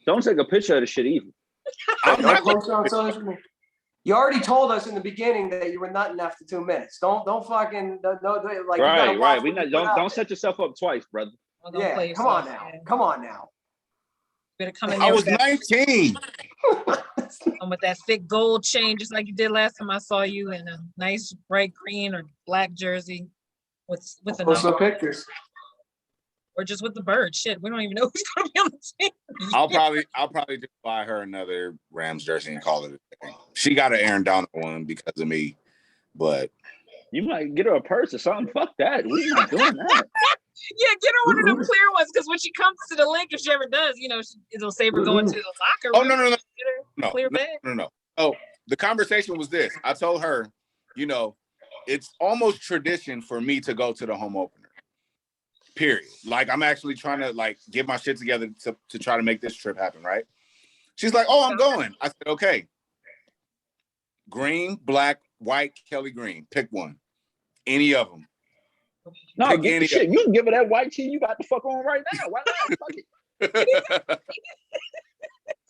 Don't take a picture of the shit either. You already told us in the beginning that you were nutting after 2 minutes. Don't fucking like. Right. Don't set yourself up twice, brother. Yeah, come on now. Better come in I there was with that, 19. with that thick gold chain, just like you did last time I saw you, in a nice bright green or black jersey with the Post number, some pictures. or just with the bird. Shit, we don't even know who's gonna be on the team. I'll probably just buy her another Rams jersey and call it a day. She got an Aaron Donald one because of me, but You might get her a purse or something. Fuck that. We're not doing that. Yeah, get her one of them clear ones, because when she comes to the link, if she ever does, it'll save her going to the locker room. oh no, Get her clear bag. no. Oh, the conversation was this. I told her, it's almost tradition for me to go to the home opener. Period. Like, I'm actually trying to get my shit together to try to make this trip happen, right? She's like, "Oh, I'm going." I said, "Okay. Green, black, white, Kelly Green. Pick one. Any of them." No, Pick get any the shit. You can give her that white tee you got the fuck on right now. Why not? Fuck it.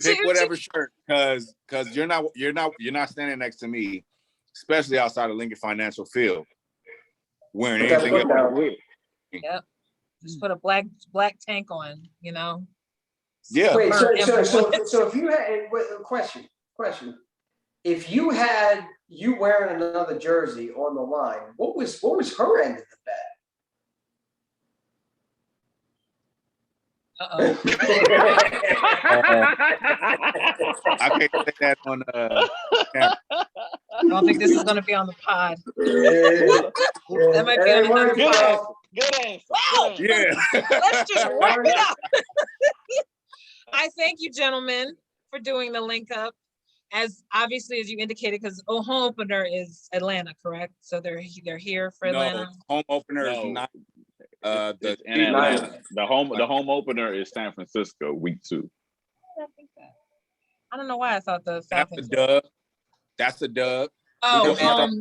Pick whatever shirt, because you're not standing next to me, especially outside of Lincoln Financial Field, wearing anything else. Yep. Just put a black tank on, Yeah. Wait, so if you had question, if you had you wearing another jersey on the line, what was her end of the bet? Uh-oh. I can't say that on I don't think this is going to be on the pod. That might be on another pod. Good answer. Wow. Yeah. Let's just wrap it up. I thank you, gentlemen, for doing the link up. As obviously as you indicated, because home opener is Atlanta, correct? So they're here for Atlanta. No, home opener is not. It's in Atlanta. The home opener is San Francisco, week 2. I think that. I don't know why I thought the Falcons. That's a dub. Oh,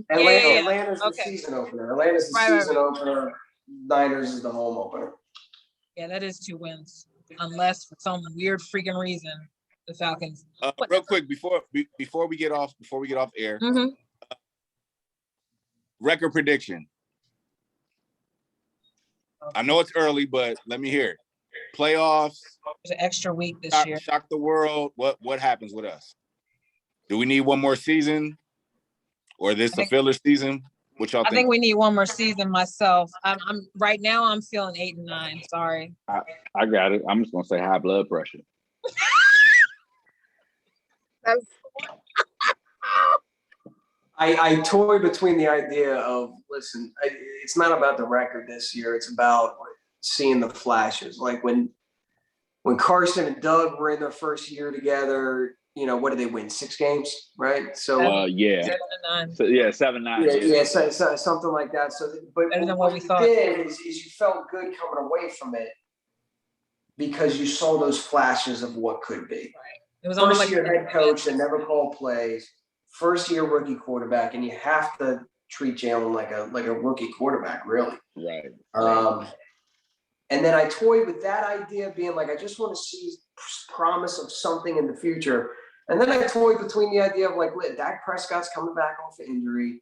Atlanta's the season opener. Atlanta's the season opener. Niners is the home opener. Yeah, that is 2 wins, unless for some weird freaking reason the Falcons. Real quick before we get off air, record prediction. I know it's early, but let me hear it. Playoffs. There's an extra week this year. Shock the world. What happens with us? Do we need one more season, or this a filler season? What y'all think? I think we need one more season. Myself, I'm right now. I'm feeling 8 and 9. Sorry. I got it. I'm just gonna say high blood pressure. I toy between the idea of, listen, it's not about the record this year. It's about seeing the flashes. Like when Carson and Doug were in their first year together, what did they win? 6 games, right? So yeah. 7 and 9. So, yeah, 7-9. Yeah, so something like that. So, but better than what we you thought. did is you felt good coming away from it because you saw those flashes of what could be. Right. It was almost like first year head coach that never called plays, first year rookie quarterback, and you have to treat Jalen like a rookie quarterback, really. Right. And then I toyed with that idea, being like, I just want to see promise of something in the future. And then I toyed between the idea of Dak Prescott's coming back off of injury,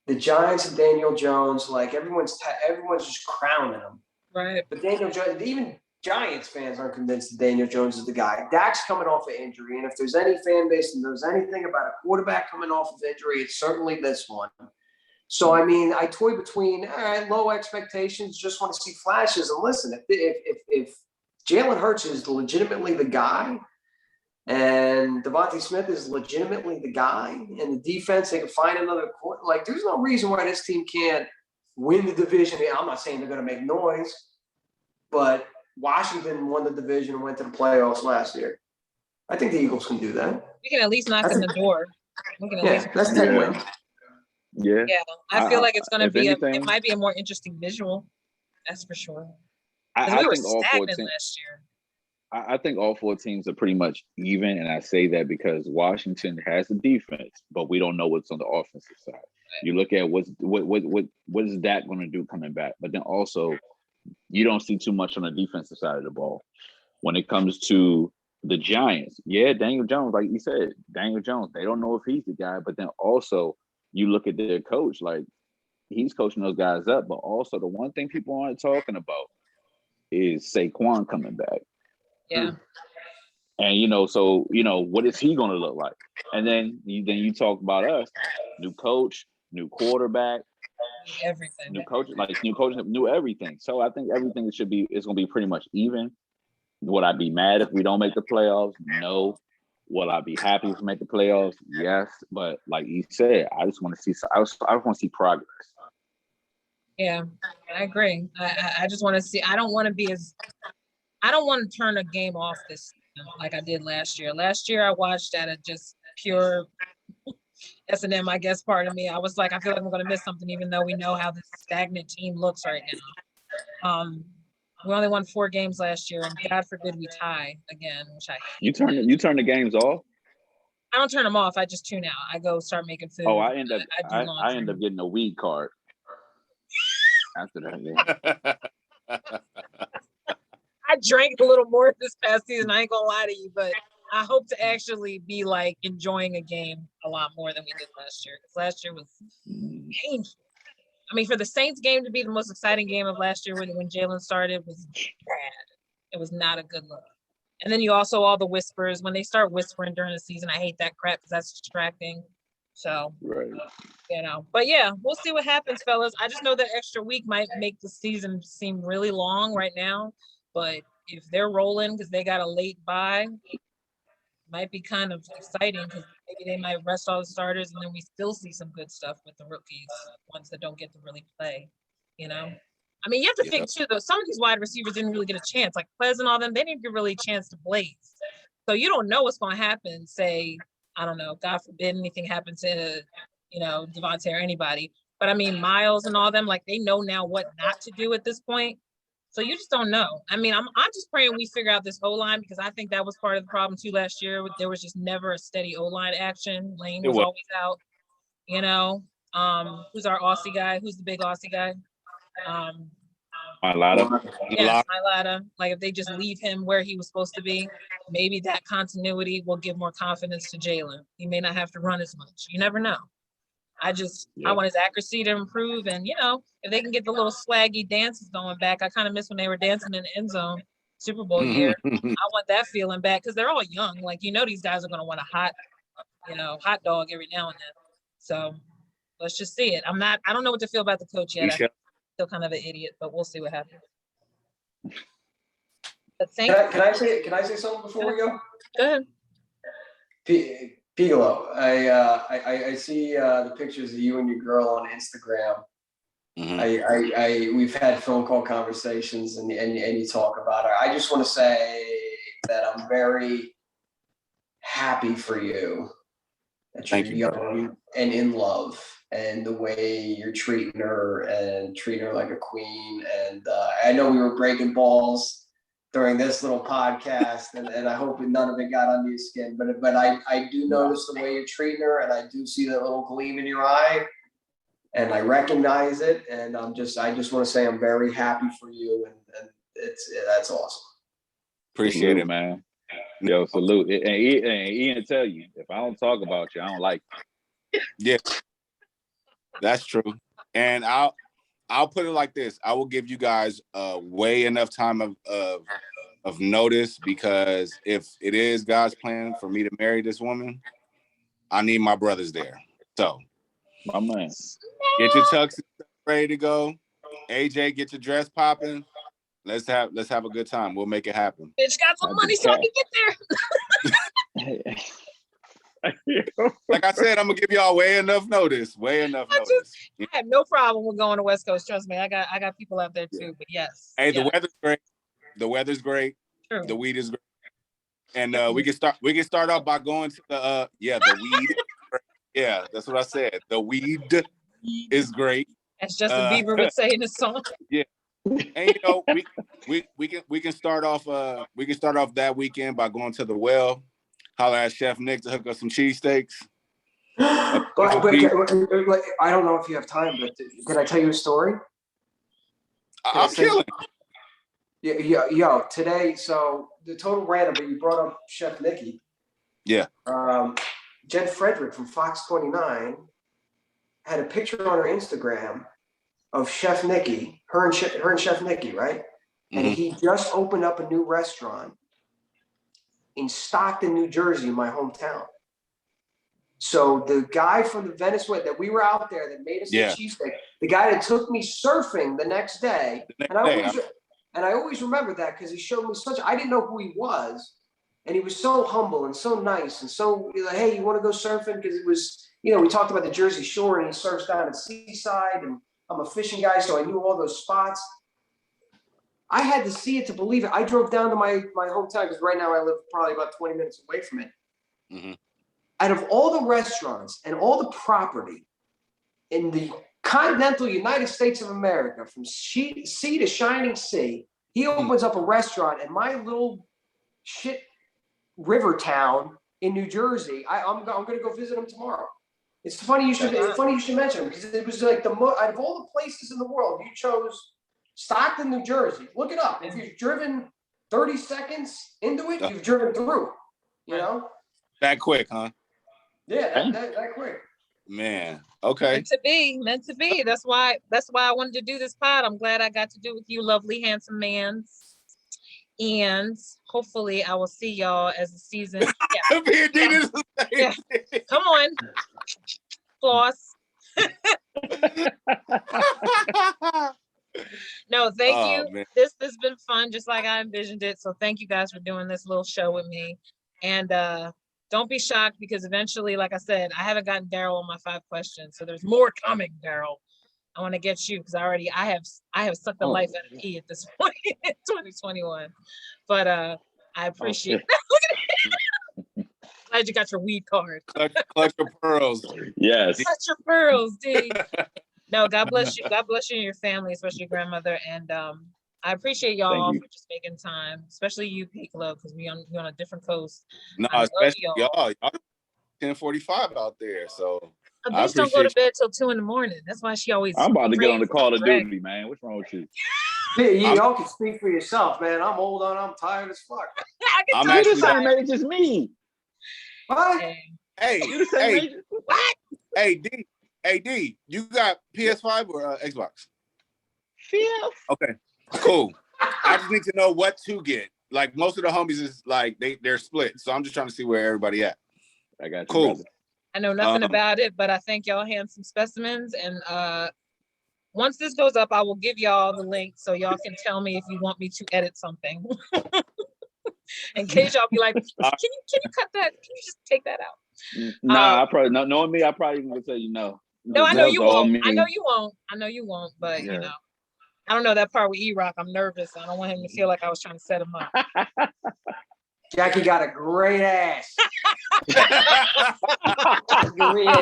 the Giants and Daniel Jones, everyone's just crowning him. Right. But Daniel Jones, even Giants fans aren't convinced that Daniel Jones is the guy. Dak's coming off of injury, and if there's any fan base and there's anything about a quarterback coming off of injury, it's certainly this one. So, I toy between, all right, low expectations, just want to see flashes. And listen, if Jalen Hurts is legitimately the guy and Devontae Smith is legitimately the guy, and the defense, they can find another quarter, there's no reason why this team can't win the division. I'm not saying they're going to make noise, but Washington won the division and went to the playoffs last year. I think the Eagles can do that. We can at least knock on the door. That's 10 wins. Yeah. Yeah, I feel like it's going to be anything, it might be a more interesting visual. That's for sure. I we were think all 4 teams last year. I think all 4 teams are pretty much even, and I say that because Washington has the defense, but we don't know what's on the offensive side. Right. You look at what is Dak going to do coming back, but then also you don't see too much on the defensive side of the ball. When it comes to the Giants, Daniel Jones, like you said, Daniel Jones, they don't know if he's the guy, but then also you look at their coach, he's coaching those guys up, but also the one thing people aren't talking about is Saquon coming back. Yeah. And so what is he going to look like? And then you talk about us, new coach, new quarterback, Everything. new coach, new everything. So I think everything is going to be pretty much even. Would I be mad if we don't make the playoffs? No. Will I be happy if we make the playoffs? Yes. But like you said, I just want to see. I just want to see progress. Yeah, I agree. I just want to see. I don't want to turn a game off this season like I did last year. Last year I watched at a just pure S&M, I guess, part of me. I was like, I feel like I'm going to miss something, even though we know how this stagnant team looks right now. We only won 4 games last year, and God forbid we tie again, which I hate. You turn the games off? I don't turn them off. I just tune out. I go start making food. Oh, I end up getting a weed card after that game. I drank a little more this past season. I ain't gonna lie to you, but I hope to actually be like enjoying a game a lot more than we did last year. Because last year was painful. I mean, for the Saints game to be the most exciting game of last year when Jalen started was bad. It was not a good look. And then you also all the whispers. When they start whispering during the season, I hate that crap because that's distracting. So, right. But yeah, we'll see what happens, fellas. I just know that extra week might make the season seem really long right now. But if they're rolling because they got a late bye, might be kind of exciting because maybe they might rest all the starters and then we still see some good stuff with the rookies, ones that don't get to really play, I mean, you have to think too, though, some of these wide receivers didn't really get a chance, like Quez and all them, they didn't get really a chance to blaze. So you don't know what's going to happen. Say, I don't know, God forbid anything happens to, Devontae or anybody. But I mean, Miles and all them, like they know now what not to do at this point. So you just don't know. I mean, I'm just praying we figure out this O-line because I think that was part of the problem too last year. There was just never a steady O-line action. Lane was always out. Who's our Aussie guy? Who's the big Aussie guy? Mailata. Yes, Mailata. Like if they just leave him where he was supposed to be, maybe that continuity will give more confidence to Jalen. He may not have to run as much. You never know. I want his accuracy to improve. And, if they can get the little swaggy dances going back, I kind of miss when they were dancing in the end zone Super Bowl year. I want that feeling back because they're all young. Like, these guys are going to want a hot dog every now and then. So let's just see it. I don't know what to feel about the coach yet. I'm still kind of an idiot, but we'll see what happens. Can I say something before we go? Go ahead. Piccolo, I see the pictures of you and your girl on Instagram. We've had phone call conversations and you talk about her. I just want to say that I'm very happy for you that you're young and in love and the way you're treating her like a queen. And I know we were breaking balls during this little podcast, and I hope none of it got under your skin. But I do notice the way you're treating her, and I do see that little gleam in your eye, and I recognize it. And I just want to say I'm very happy for you, and that's awesome. Appreciate it, man. Yo, salute. And Ian tell you, if I don't talk about you, I don't like you. Yeah, that's true. And I'll put it like this: I will give you guys way enough time of notice, because if it is God's plan for me to marry this woman, I need my brothers there. So, my man, get your tux ready to go. AJ, get your dress popping. Let's have a good time. We'll make it happen. Bitch got some money so I can get there. Like I said, I'm gonna give y'all way enough notice. I have no problem with going to West Coast. Trust me, I got people out there too. But yes. Hey, the weather's great. The weather's great. True. The weed is great. And we can start off by going to the weed. Yeah, that's what I said. The weed is great. As Justin Bieber would say in his song. Yeah. And we can start off that weekend by going to the well, holler at Chef Nick to hook up some cheesesteaks. But I don't know if you have time, but can I tell you a story? I'm killing. Yo, today, so the total random, but you brought up Chef Nikki. Yeah. Jen Frederick from Fox 29 had a picture on her Instagram of Chef Nikki, her and Chef Nikki, right? Mm-hmm. And he just opened up a new restaurant in Stockton, New Jersey, my hometown. So the guy from the Venice that we were out there that made us the cheesesteak, the guy that took me surfing the next day, and I always remember that because he showed me I didn't know who he was, and he was so humble and so nice and so like, hey, you want to go surfing? Because it was, we talked about the Jersey Shore, and he surfs down at Seaside, and I'm a fishing guy, so I knew all those spots. I had to see it to believe it. I drove down to my hometown because right now I live probably about 20 minutes away from it. Mm-hmm. Out of all the restaurants and all the property in the continental United States of America, from sea to shining sea, he opens up a restaurant in my little shit river town in New Jersey. I'm going to go visit him tomorrow. It's funny you should mention him because it was like out of all the places in the world, you chose Stockton, New Jersey. Look it up. If you've driven 30 seconds into it, you've driven through. You know? That quick, huh? Yeah, that quick. Man, okay. Meant to be. That's why I wanted to do this pod. I'm glad I got to do it with you, lovely, handsome mans. And hopefully I will see y'all as the season. Yeah. Come on. Floss. No, thank you. Man. This has been fun, just like I envisioned it. So thank you guys for doing this little show with me. And don't be shocked because eventually, like I said, I haven't gotten Daryl on my 5 questions. So there's more coming, Daryl. I want to get you because I have sucked the life out of E at this point in 2021. But I appreciate it. Glad you got your weed card. Clutch your pearls. Yes. Clutch your pearls, D. No, God bless you. God bless you and your family, especially your grandmother. And I appreciate y'all for just making time, especially you, Piccolo, because we on a different coast. No, especially y'all 10:45 out there. So a bitch don't go to bed till 2 a.m. That's why she always. I'm about to get on the Call of Duty, man. What's wrong with you? Yeah, y'all can speak for yourself, man. I'm old and I'm tired as fuck. I'm actually the same age as me. What? Hey, you the same age? What? Hey, D, you got PS5 or Xbox? Yeah. Okay, cool. I just need to know what to get. Like most of the homies is like they're split, so I'm just trying to see where everybody at. I got you. Cool. Brother. I know nothing about it, but I think y'all handsome specimens. And once this goes up, I will give y'all the link so y'all can tell me if you want me to edit something. In case y'all be like, can you cut that? Can you just take that out? Nah, I probably knowing me, I probably even would tell you no. No, I know you won't. I know you won't. But you know, I don't know that part with E-Rock. I'm nervous. I don't want him to feel like I was trying to set him up. Jackie got a great ass. And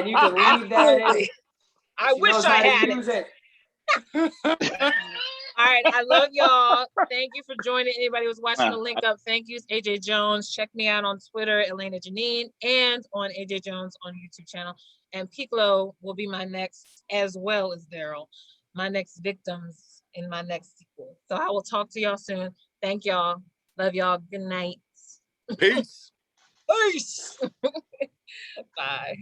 you can leave that in. I wish I had it. All right, I love y'all. Thank you for joining. Anybody who's watching the link up, thank you. It's AJ Jones. Check me out on Twitter, Elena Janine, and on AJ Jones on YouTube channel. And Piccolo will be my next, as well as Daryl, my next victims in my next sequel. So I will talk to y'all soon. Thank y'all. Love y'all. Good night. Peace. Peace. Bye.